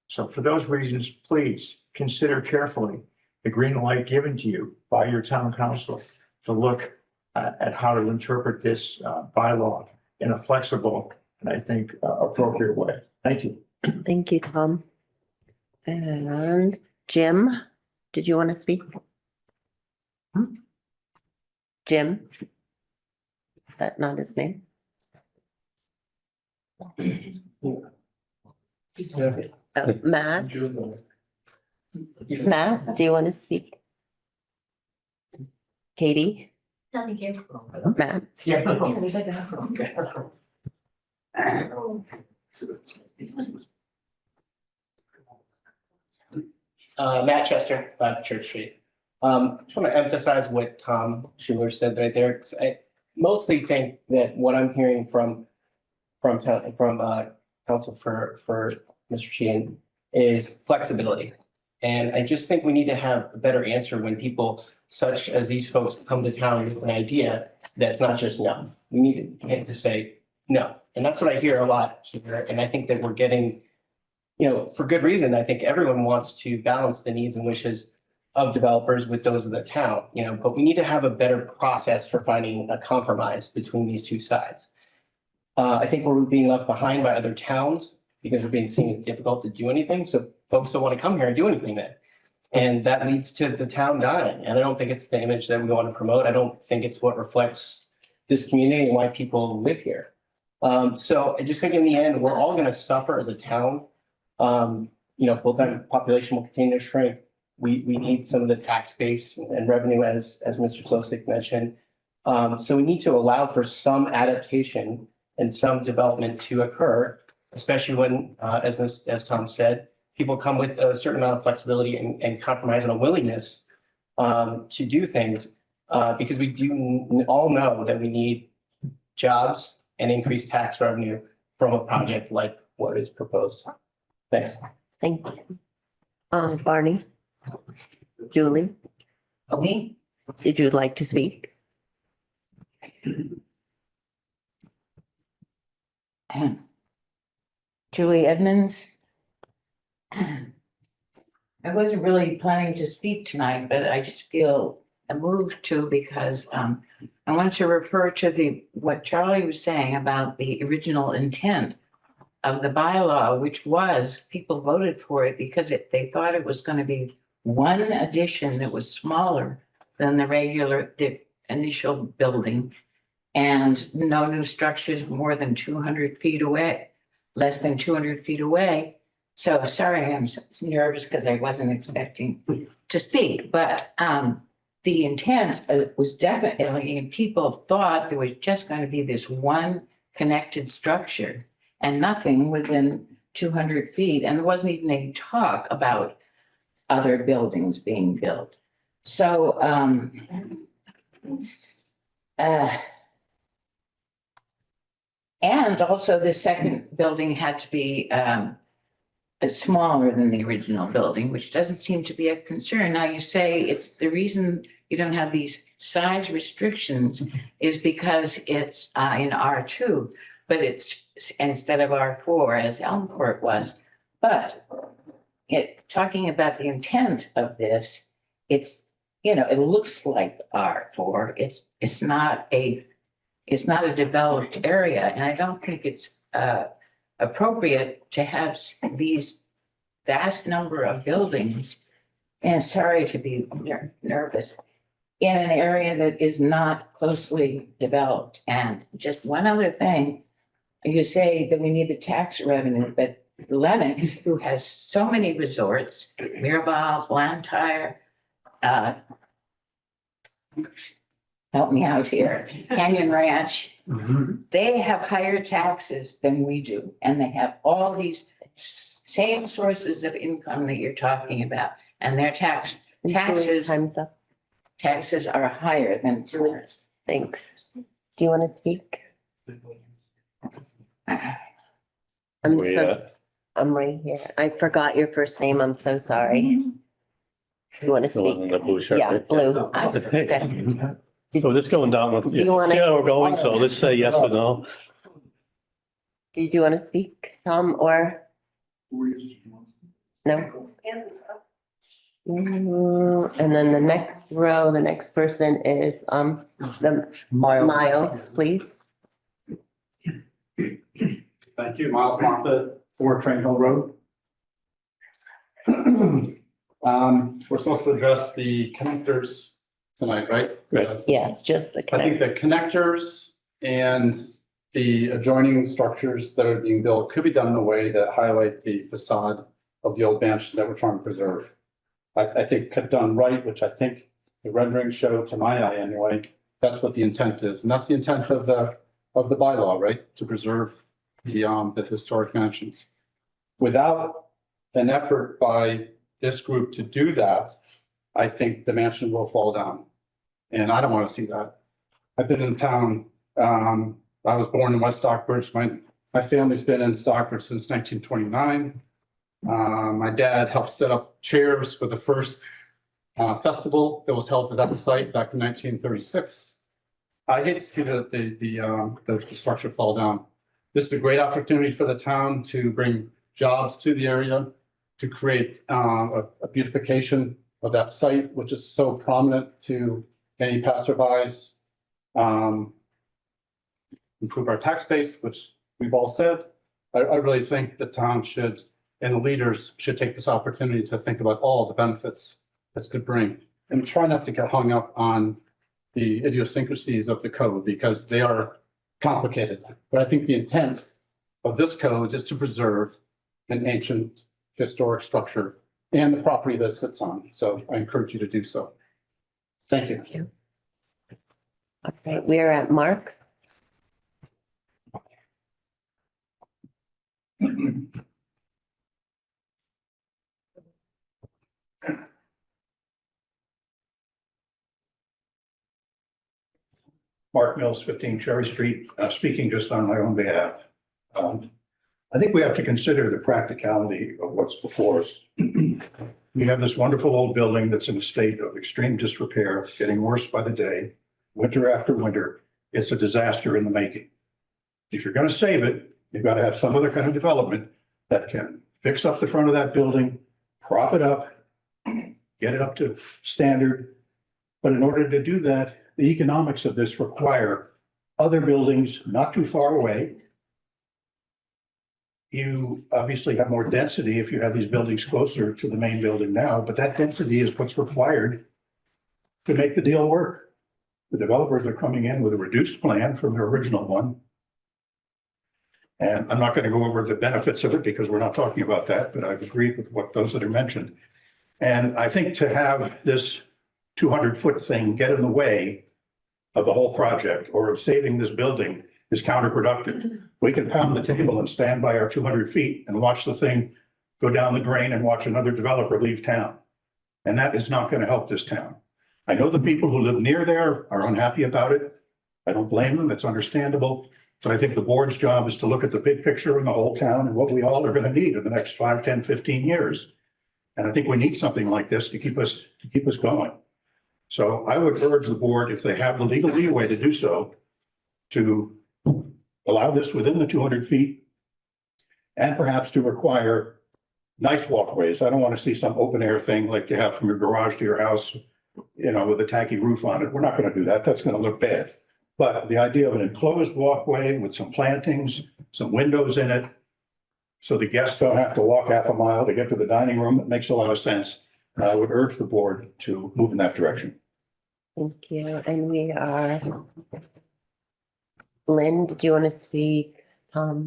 J: So for those reasons, please consider carefully the green light given to you by your town council to look at how to interpret this bylaw in a flexible and I think appropriate way. Thank you.
A: Thank you, Tom. And Jim, did you want to speak? Jim? Is that not his name? Matt? Matt, do you want to speak? Katie?
K: No, thank you.
A: Matt?
L: Matt Chester, 5 Church Street. Just want to emphasize what Tom Schuler said right there, 'cause I mostly think that what I'm hearing from counsel for Mr. Sheehan is flexibility. And I just think we need to have a better answer when people such as these folks come to town with an idea that's not just no. We need to say no. And that's what I hear a lot here. And I think that we're getting, for good reason. I think everyone wants to balance the needs and wishes of developers with those of the town, but we need to have a better process for finding a compromise between these two sides. I think we're being left behind by other towns because we're being seen as difficult to do anything. So folks don't want to come here and do anything then. And that leads to the town dying. And I don't think it's the image that we want to promote. I don't think it's what reflects this community and why people live here. So I just think in the end, we're all going to suffer as a town. Full-time population will continue to shrink. We need some of the tax base and revenue as Mr. Slosik mentioned. So we need to allow for some adaptation and some development to occur, especially when, as Tom said, people come with a certain amount of flexibility and compromise and a willingness to do things, because we do all know that we need jobs and increased tax revenue from a project like what is proposed. Thanks.
A: Thank you. Barney? Julie?
H: Me?
A: Did you like to speak?
H: Julie Edmonds. I wasn't really planning to speak tonight, but I just feel moved to because I want to refer to what Charlie was saying about the original intent of the bylaw, which was people voted for it because they thought it was going to be one addition that was smaller than the initial building, and no new structures more than 200 feet away, less than 200 feet away. So sorry, I'm nervous because I wasn't expecting to speak, but the intent was definitely, and people thought there was just going to be this one connected structure and nothing within 200 feet. And there wasn't even any talk about other buildings being built. So, and also the second building had to be smaller than the original building, which doesn't seem to be a concern. Now you say it's the reason you don't have these size restrictions is because it's in R2, but it's instead of R4 as Elmcourt was. But talking about the intent of this, it's, it looks like R4. It's not a developed area. And I don't think it's appropriate to have these vast number of buildings, and sorry to be nervous, in an area that is not closely developed. And just one other thing, you say that we need the tax revenue, but Lennox, who has so many resorts, Mirabal, Blantyre, help me out here, Canyon Ranch, they have higher taxes than we do. And they have all these same sources of income that you're talking about. And their taxes
A: Time's up.
H: taxes are higher than ours.
A: Thanks. Do you want to speak? I'm right here. I forgot your first name. I'm so sorry. You want to speak? Yeah, blue. Okay.
M: So this going down with,
A: Do you wanna-
M: see how we're going, so let's say yes or no.
A: Did you want to speak, Tom, or no? And then the next row, the next person is the Miles, please.
N: Thank you. Miles Moffett, 4 Train Hill Road. We're supposed to address the connectors tonight, right?
A: Yes, just the
N: I think
A: connect.
N: the connectors and the adjoining structures that are being built could be done in a way that highlight the facade of the old mansion that we're trying to preserve. I think done right, which I think the rendering showed to my eye anyway, that's what the intent is. And that's the intent of the bylaw, right? To preserve the historic mansions. Without an effort by this group to do that, I think the mansion will fall down. And I don't want to see that. I've been in town. I was born in West Stockbridge. My family's been in Stockbridge since 1929. My dad helped set up chairs for the first festival that was held at that site back in 1936. I hate to see the structure fall down. This is a great opportunity for the town to bring jobs to the area, to create a beautification of that site, which is so prominent to any passerbys. Improve our tax base, which we've all said. I really think the town should, and the leaders should take this opportunity to think about all the benefits this could bring. And try not to get hung up on the idiosyncrasies of the code because they are complicated. But I think the intent of this code is to preserve an ancient historic structure and the property that it sits on. So I encourage you to do so. Thank you.
A: All right, we're at Mark.
E: Mark Mills, 15 Cherry Street, speaking just on my own behalf. I think we have to consider the practicality of what's before us. We have this wonderful old building that's in a state of extreme disrepair, getting worse by the day, winter after winter. It's a disaster in the making. If you're going to save it, you've got to have some other kind of development that can fix up the front of that building, prop it up, get it up to standard. But in order to do that, the economics of this require other buildings not too far away. You obviously have more density if you have these buildings closer to the main building now, but that density is what's required to make the deal work. The developers are coming in with a reduced plan from their original one. And I'm not going to go over the benefits of it because we're not talking about that, but I've agreed with what those that are mentioned. And I think to have this 200-foot thing get in the way of the whole project or of saving this building is counterproductive. We can pound the table and stand by our 200 feet and watch the thing go down the drain and watch another developer leave town. And that is not going to help this town. I know the people who live near there are unhappy about it. I don't blame them. It's understandable. But I think the board's job is to look at the big picture in the whole town and what we all are going to need in the next 5, 10, 15 years. And I think we need something like this to keep us going. So I would urge the board, if they have the legal leeway to do so, to allow this within the 200 feet and perhaps to require nice walkways. I don't want to see some open air thing like you have from your garage to your house, you know, with a tacky roof on it. We're not going to do that. That's going to look bad. But the idea of an enclosed walkway with some plantings, some windows in it, so the guests don't have to walk half a mile to get to the dining room, it makes a lot of sense. I would urge the board to move in that direction.
A: Thank you. And we are. Lynn, did you want to speak?
K: Thomas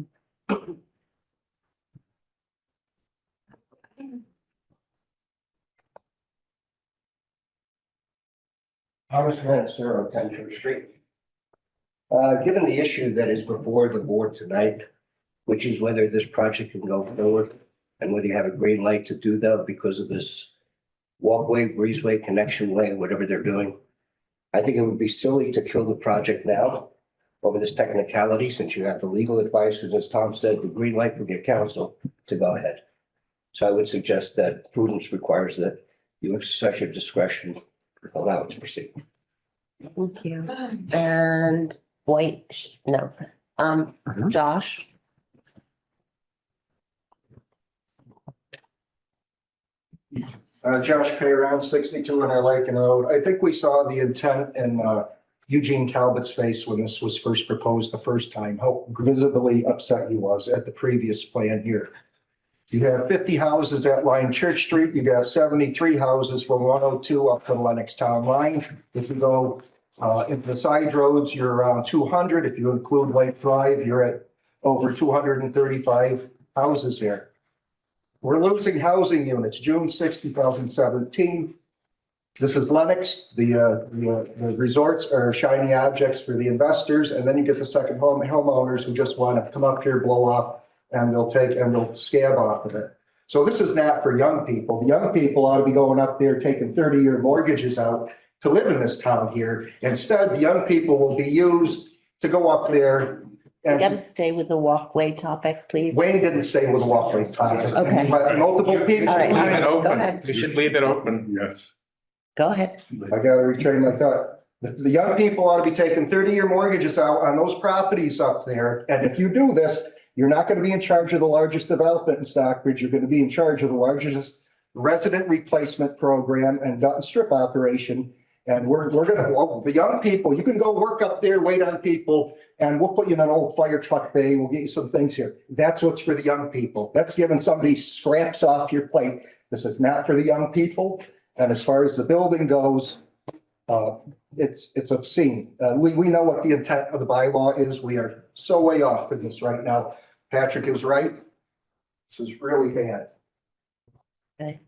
K: Manacero, 10 Church Street. Given the issue that is before the board tonight, which is whether this project can go forward and whether you have a green light to do that because of this walkway, breezeway, connection way, whatever they're doing, I think it would be silly to kill the project now over this technicality, since you have the legal advice, and as Tom said, the green light from your counsel to go ahead. So I would suggest that prudence requires that you exercise your discretion, allow it to proceed.
A: Thank you. And Josh?
J: Josh Pay around 62 on our Lake Road. I think we saw the intent in Eugene Talbot's face when this was first proposed the first time, how visibly upset he was at the previous plan here. You have 50 houses that line Church Street. You got 73 houses from 102 up to Lenox Town Line. If you go into the side roads, you're around 200. If you include Lake Drive, you're at over 235 houses there. We're losing housing units. June 6, 2017. This is Lenox. The resorts are shiny objects for the investors, and then you get the second homeowners who just want to come up here, blow off, and they'll scab off of it. So this is not for young people. The young people ought to be going up there taking 30-year mortgages out to live in this town here. Instead, the young people will be used to go up there.
A: You gotta stay with the walkway topic, please.
J: Wayne didn't say with a walkway topic.
A: Okay.
J: But multiple people.
A: All right,
D: Leave it
A: go
D: open.
A: ahead.
D: We should leave it open.
E: Yes.
A: Go ahead.
J: I gotta retrain my thought. The young people ought to be taking 30-year mortgages out on those properties up there. And if you do this, you're not gonna be in charge of the largest development in Stockbridge. You're gonna be in charge of the largest resident replacement program and gut and strip operation. And we're gonna, well, the young people, you can go work up there, wait on people, and we'll put you in an old fire truck bay. We'll get you some things here. That's what's for the young people. That's giving somebody scraps off your plate. This is not for the young people. And as far as the building goes, it's obscene. We know what the intent of the bylaw is. We are so way off in this right now. Patrick is right. This is really bad.
A: Okay.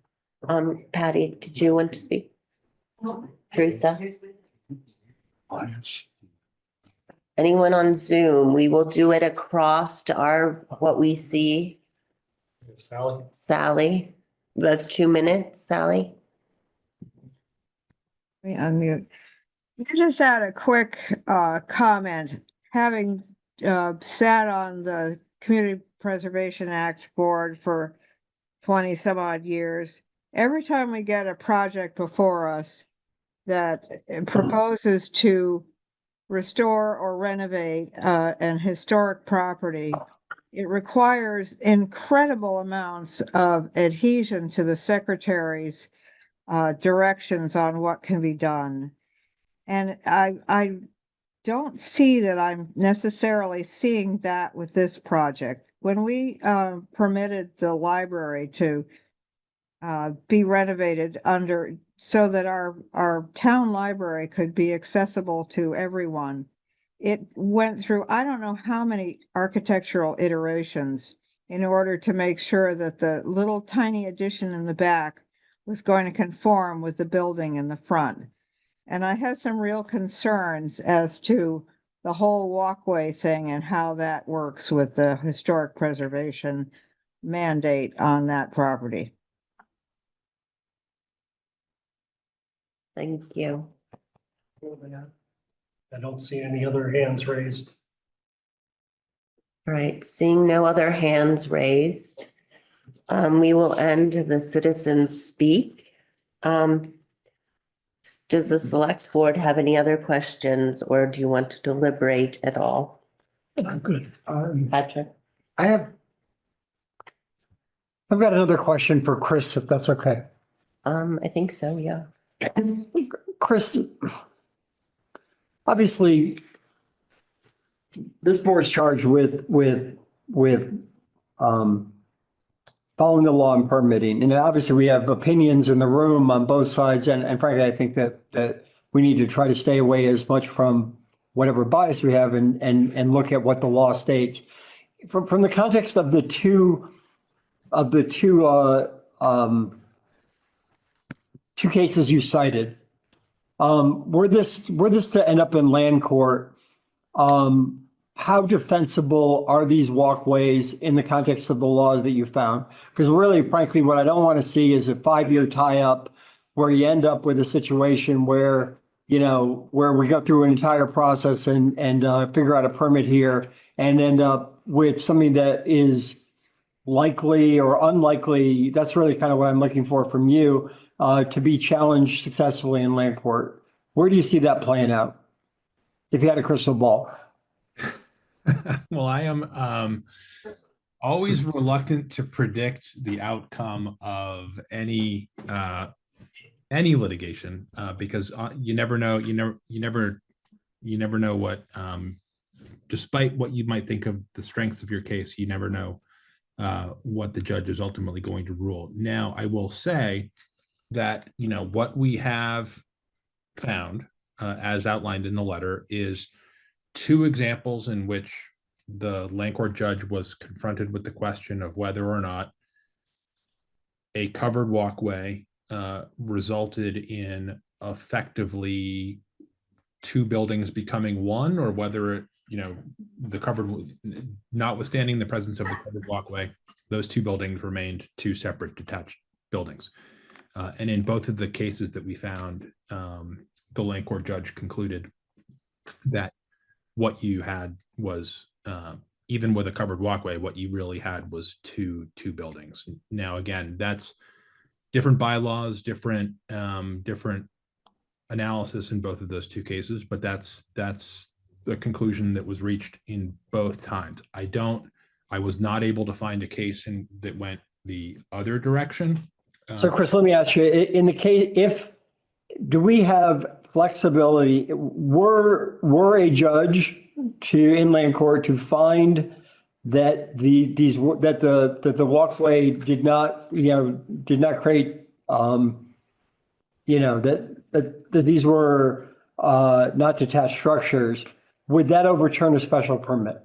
A: Patty, did you want to speak? Teresa? Anyone on Zoom? We will do it across to what we see. Sally, you have 2 minutes, Sally?
O: Me unmute. I just had a quick comment. Having sat on the Community Preservation Act board for 20 some odd years, every time we get a project before us that proposes to restore or renovate an historic property, it requires incredible amounts of adhesion to the secretary's directions on what can be done. And I don't see that I'm necessarily seeing that with this project. When we permitted the library to be renovated so that our town library could be accessible to everyone, it went through, I don't know how many architectural iterations in order to make sure that the little tiny addition in the back was going to conform with the building in the front. And I have some real concerns as to the whole walkway thing and how that works with the historic preservation mandate on that property.
A: Thank you.
M: I don't see any other hands raised.
A: All right, seeing no other hands raised, we will end the citizens speak. Does the select board have any other questions, or do you want to deliberate at all?
C: I'm good.
A: Patrick?
C: I've got another question for Chris, if that's okay.
A: I think so, yeah.
C: Chris, obviously, this board's charged with following the law and permitting. And obviously, we have opinions in the room on both sides. And frankly, I think that we need to try to stay away as much from whatever bias we have and look at what the law states. From the context of the two cases you cited, were this to end up in land court, how defensible are these walkways in the context of the laws that you found? Because really, frankly, what I don't want to see is a 5-year tie-up where you end up with a situation where, where we go through an entire process and figure out a permit here and end up with something that is likely or unlikely. That's really kind of what I'm looking for from you, to be challenged successfully in land court. Where do you see that playing out? If you had a crystal ball.
D: Well, I am always reluctant to predict the outcome of any litigation because you never know. You never know what, despite what you might think of the strengths of your case, you never know what the judge is ultimately going to rule. Now, I will say that, what we have found, as outlined in the letter, is two examples in which the land court judge was confronted with the question of whether or not a covered walkway resulted in effectively two buildings becoming one, or whether it, the covered, notwithstanding the presence of the covered walkway, those two buildings remained two separate detached buildings. And in both of the cases that we found, the land court judge concluded that what you had was, even with a covered walkway, what you really had was two buildings. Now, again, that's different bylaws, different analysis in both of those two cases, but that's the conclusion that was reached in both times. I was not able to find a case that went the other direction.
C: So Chris, let me ask you, in the case, do we have flexibility? Were a judge in land court to find that the walkway did not create, that these were not detached structures, would that overturn a special permit?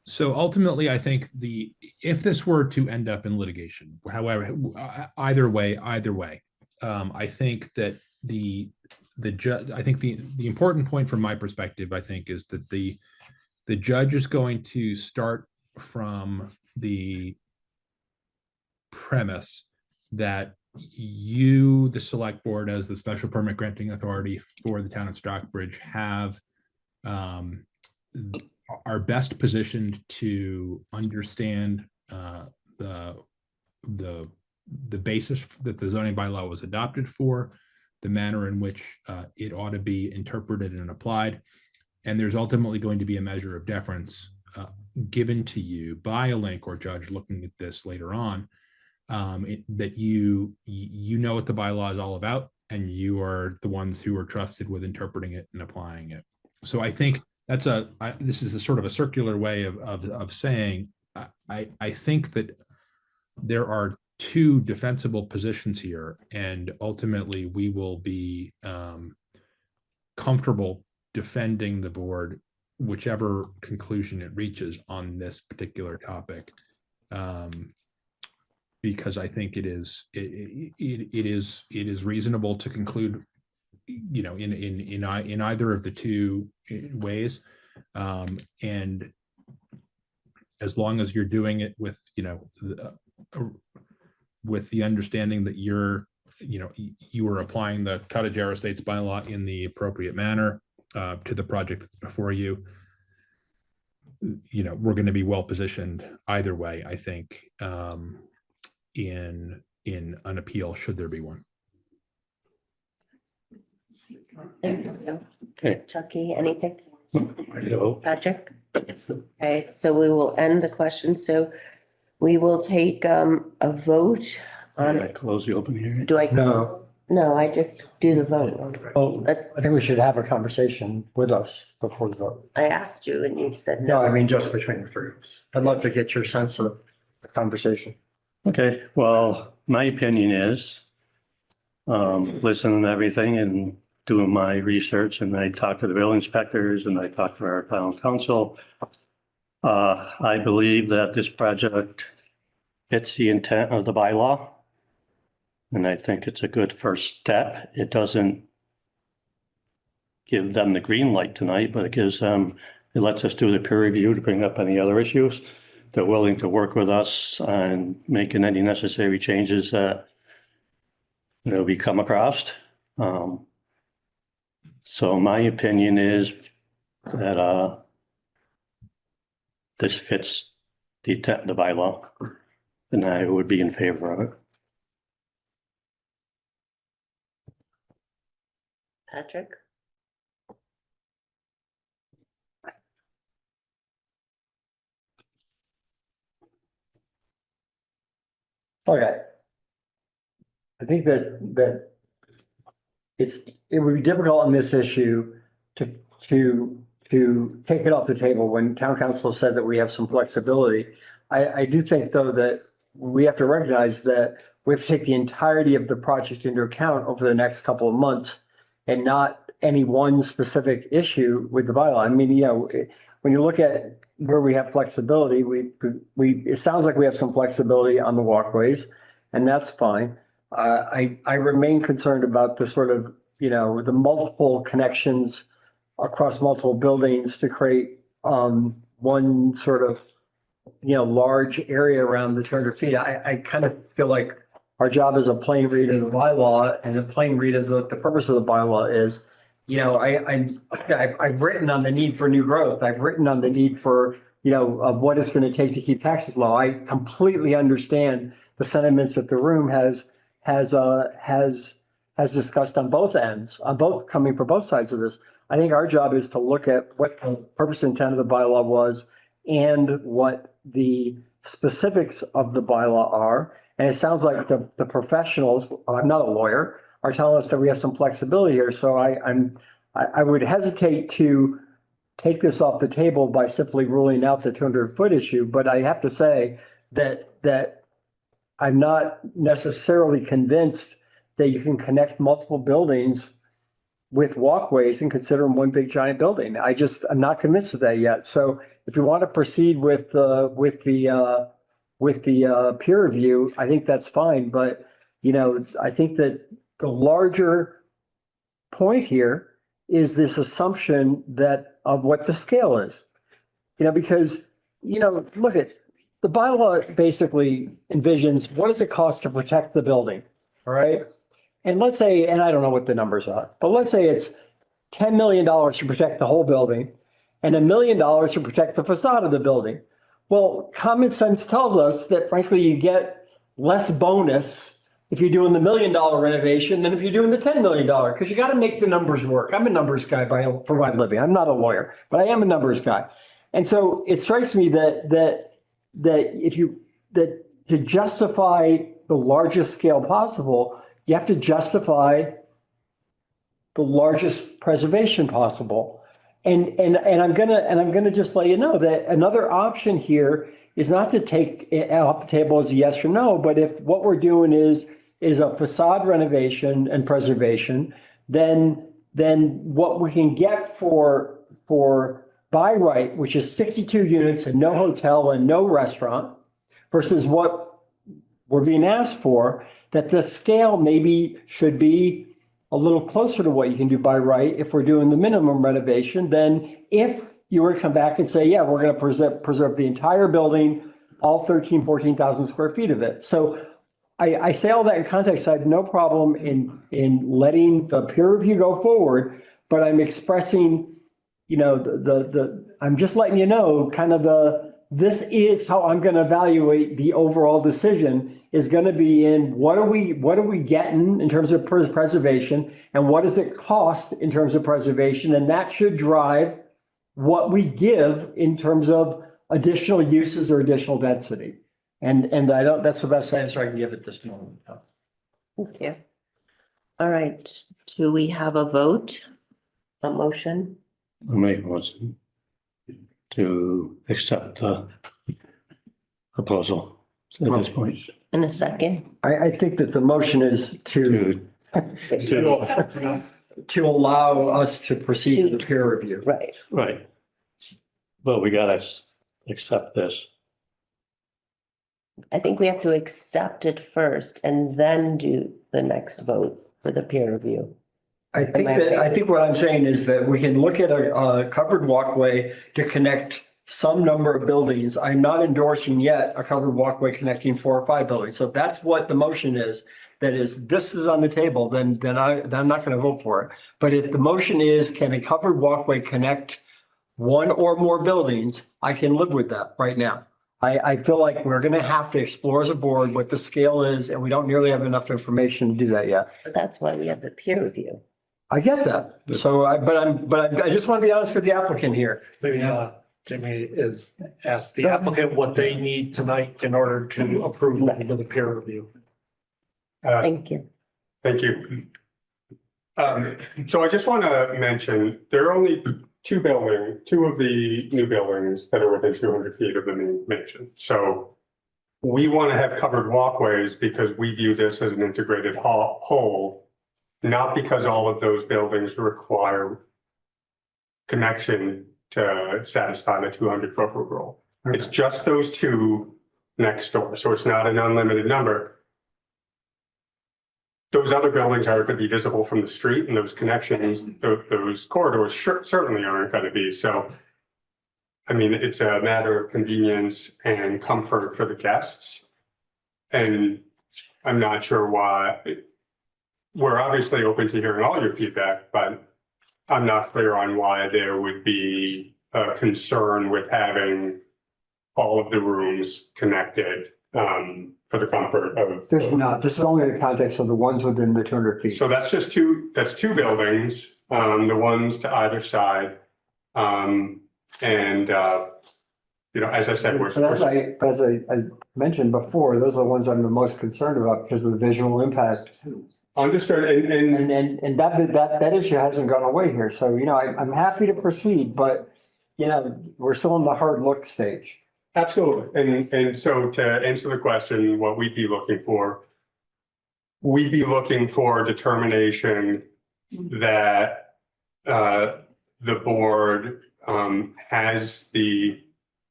D: So ultimately, I think if this were to end up in litigation, however, either way, I think that the important point from my perspective, I think, is that the judge is going to start from the premise that you, the select board, as the special permit granting authority for the town of Stockbridge, are best positioned to understand the basis that the zoning bylaw was adopted for, the manner in which it ought to be interpreted and applied. And there's ultimately going to be a measure of deference given to you by a land court judge looking at this later on, that you know what the bylaw is all about, and you are the ones who are trusted with interpreting it and applying it. So I think this is a sort of a circular way of saying, I think that there are two defensible positions here, and ultimately we will be comfortable defending the board, whichever conclusion it reaches on this particular topic, because I think it is reasonable to conclude, in either of the two ways, and as long as you're doing it with the understanding that you are applying the Cottage Era Estates bylaw in the appropriate manner to the project before you, we're going to be well positioned either way, I think, in an appeal, should there be one.
A: Thank you.
G: Okay.
A: Chucky, anything?
G: No.
A: Patrick? Okay, so we will end the question. So we will take a vote on
G: I close the open hearing.
A: Do I?
C: No.
A: No, I just do the vote.
C: Oh, I think we should have a conversation with us before the vote.
A: I asked you and you said
C: No,
A: no.
C: I mean, just between the three of us. I'd love to get your sense of the conversation.
P: Okay, well, my opinion is, listening to everything and doing my research, and I talked to the building inspectors and I talked to our town council. I believe that this project fits the intent of the bylaw. And I think it's a good first step. It doesn't give them the green light tonight, but it gives them, it lets us do the peer review to bring up any other issues. They're willing to work with us on making any necessary changes that we come across. So my opinion is that this fits the intent of the bylaw, and I would be in favor of it.
A: Patrick?
C: Okay. I think that it would be difficult on this issue to take it off the table when town council said that we have some flexibility. I do think though that we have to recognize that we have to take the entirety of the project into account over the next couple of months and not any one specific issue with the bylaw. I mean, when you look at where we have flexibility, it sounds like we have some flexibility on the walkways, and that's fine. I remain concerned about the sort of, the multiple connections across multiple buildings to create one sort of, large area around the 200 feet. I kind of feel like our job as a plain read of the bylaw and a plain read of the purpose of the bylaw is, I've written on the need for new growth. I've written on the need for, of what it's going to take to keep taxes low. I completely understand the sentiments that the room has discussed on both ends, coming from both sides of this. I think our job is to look at what the purpose and intent of the bylaw was and what the specifics of the bylaw are. And it sounds like the professionals, I'm not a lawyer, are telling us that we have some flexibility here. So I would hesitate to take this off the table by simply ruling out the 200-foot issue. But I have to say that I'm not necessarily convinced that you can connect multiple buildings with walkways and consider them one big giant building. I'm not convinced of that yet. So if you want to proceed with the peer review, I think that's fine. But, I think that the larger point here is this assumption of what the scale is. Because, look at the bylaw basically envisions what does it cost to protect the building, all right? And let's say, and I don't know what the numbers are, but let's say it's $10 million to protect the whole building and $1 million to protect the facade of the building. Well, common sense tells us that frankly, you get less bonus if you're doing the $1 million renovation than if you're doing the $10 million, because you got to make the numbers work. I'm a numbers guy for my living. I'm not a lawyer, but I am a numbers guy. And so it strikes me that to justify the largest scale possible, you have to justify the largest preservation possible. And I'm gonna just let you know that another option here is not to take it off the table as a yes or no, but if what we're doing is a facade renovation and preservation, then what we can get for by right, which is 62 units and no hotel and no restaurant, versus what we're being asked for, that the scale maybe should be a little closer to what you can do by right if we're doing the minimum renovation than if you were to come back and say, yeah, we're going to preserve the entire building, all 14,000 square feet of it. So I say all that in context. I have no problem in letting the peer review go forward, but I'm expressing, I'm just letting you know kind of this is how I'm going to evaluate the overall decision is going to be in what are we getting in terms of preservation and what does it cost in terms of preservation? And that should drive what we give in terms of additional uses or additional density. And that's the best answer I can give at this moment.
A: Thank you. All right. Do we have a vote? A motion?
P: I'll make a motion to accept the proposal at this point.
A: In a second?
C: I think that the motion is to allow us to proceed with the peer review.
A: Right.
P: Right. But we gotta accept this.
A: I think we have to accept it first and then do the next vote for the peer review.
C: I think what I'm saying is that we can look at a covered walkway to connect some number of buildings. I'm not endorsing yet a covered walkway connecting 4 or 5 buildings. So if that's what the motion is, this is on the table, then I'm not going to vote for it. But if the motion is, can a covered walkway connect 1 or more buildings, I can live with that right now. I feel like we're going to have to explore as a board what the scale is, and we don't nearly have enough information to do that yet.
A: But that's why we have the peer review.
C: I get that. So I just want to be honest with the applicant here.
M: Maybe Jimmy is ask the applicant what they need tonight in order to approve the peer review.
A: Thank you.
B: Thank you. So I just want to mention, there are only two of the new buildings that are within 200 feet of the main mansion. So we want to have covered walkways because we view this as an integrated whole, not because all of those buildings require connection to satisfy the 200-foot rule. It's just those two next door, so it's not an unlimited number. Those other buildings are going to be visible from the street, and those connections, those corridors certainly aren't going to be. So, I mean, it's a matter of convenience and comfort for the guests. And I'm not sure why. We're obviously open to hearing all your feedback, but I'm not clear on why there would be a concern with having all of the rooms connected for the comfort of.
C: There's not, this is only the context of the ones within the 200 feet.
B: So that's just two buildings, the ones to either side. You know, as I said,
C: But as I mentioned before, those are the ones I'm the most concerned about because of the visual impact.
B: Understood,
C: And that issue hasn't gone away here. So, you know, I'm happy to proceed, but, you know, we're still in the hard look stage.
B: absolutely. And so to answer the question, what we'd be looking for a determination that the board has the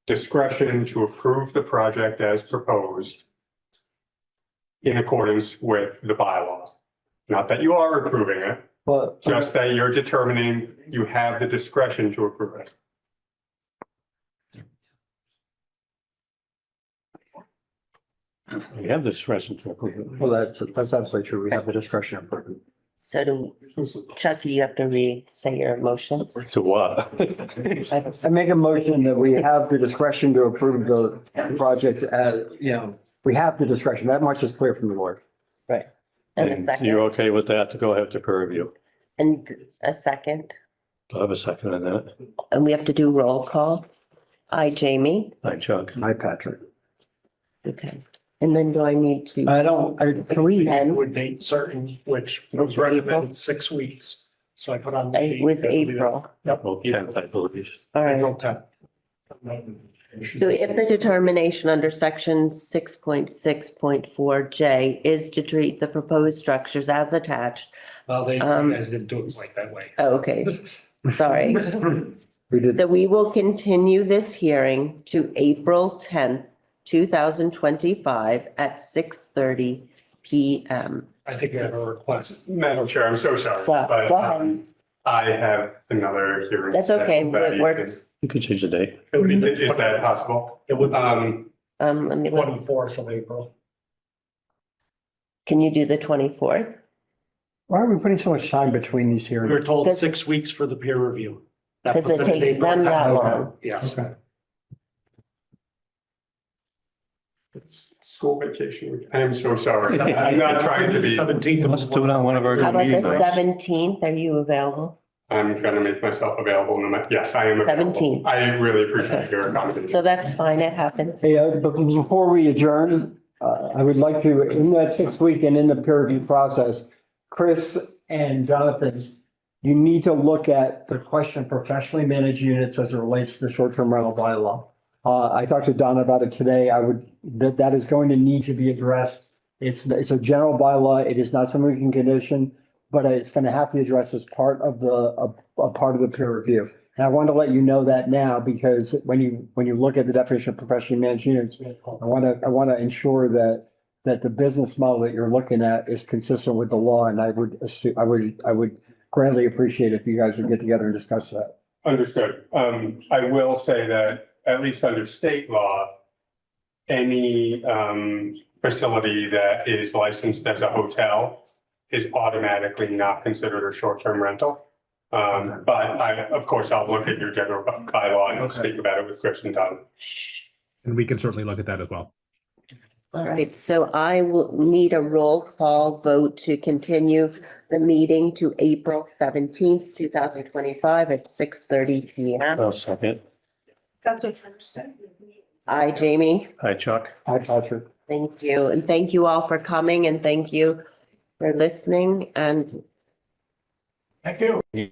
B: discretion to approve the project as proposed in accordance with the bylaw. Not that you are approving it,
C: But
B: just that you're determining you have the discretion to approve it.
P: We have the discretion to approve it.
C: well, that's absolutely true. We have the discretion of approval.
A: So Chucky, you have to say your motion.
P: To what?
C: I make a motion that we have the discretion to approve the project as, you know, we have the discretion. That much is clear from the board.
A: Right. And a
P: And
A: second.
P: you're okay with that to go ahead to peer review?
A: And a second.
P: Do I have a second on that?
A: And we have to do roll call. Aye, Jamie.
P: Hi, Chuck.
C: Hi, Patrick.
A: Okay. And then do I need to?
C: Can we?
A: Ken?
M: With date certain, which was recommended 6 weeks. So I put on. the
A: It
M: date.
A: was April.
M: Yep.
P: Well, tenth, I believe.
A: All right.
M: April 10th.
A: So if the determination under section 6.6.4J is to treat the proposed structures as attached.
M: Well, you
A: Um,
M: guys didn't do it quite that way.
A: Oh, okay, sorry.
C: We did.
A: So we will continue this hearing to April 10th, 2025 at 6:30 PM.
M: I think we have a request.
B: Madam Chair, I'm so sorry,
A: So,
B: but
A: go ahead.
B: I have another hearing.
A: That's okay,
B: that
A: it
B: evening.
A: works.
P: You could change the date.
M: It would be
B: Is
M: the
B: that possible?
M: It would be
A: Let me,
M: 24th of April.
A: can you do the 24th?
C: Why are we putting so much time between these
M: We were
C: hearings?
M: told
A: Because-
M: 6 weeks for the peer review. That
A: 'Cause it
M: puts in
A: takes
M: April.
A: them that long.
M: Yes.
C: Okay.
B: It's school vacation week. I am so sorry. I'm not trying to be,
M: 17th.
P: Let's do it on one of our
A: How
P: good
A: about the
P: meeting nights.
A: 17th? Are you available?
B: I'm gonna make myself available no matter, yes, I am. available.
A: 17th.
B: I really appreciate your accommodation.
A: So that's fine, it happens.
C: Hey, but before we adjourn, I would like to, in that 6 week and in the peer review process, Chris and Jonathan, you need to look at the question of professionally managed units as it relates to the short-term rental bylaw. I talked to Donna about it today. That is going to need to be addressed. It's a general bylaw. It is not something we can condition, but it's going to have to be addressed as part of the peer review. And I want to let you know that now, because when you look at the definition of professionally managed units, I want to ensure that the business model that you're looking at is consistent with the law. And I would greatly appreciate if you guys would get together and discuss that.
B: Understood. I will say that at least under state law, any facility that is licensed as a hotel is automatically not considered a short-term rental. But of course, I'll look at your general bylaw and speak about it with Chris and Don.
D: And we can certainly look at that as well.
A: All right, so I will need a roll call vote to continue the meeting to April 17th, 2025 at 6:30 PM.
P: I'll second.
F: That's a Thursday.
A: Aye, Jamie.
P: Hi, Chuck.
C: Hi, Patrick.
A: Thank you. And thank you all for coming and thank you for listening and
J: Thank you.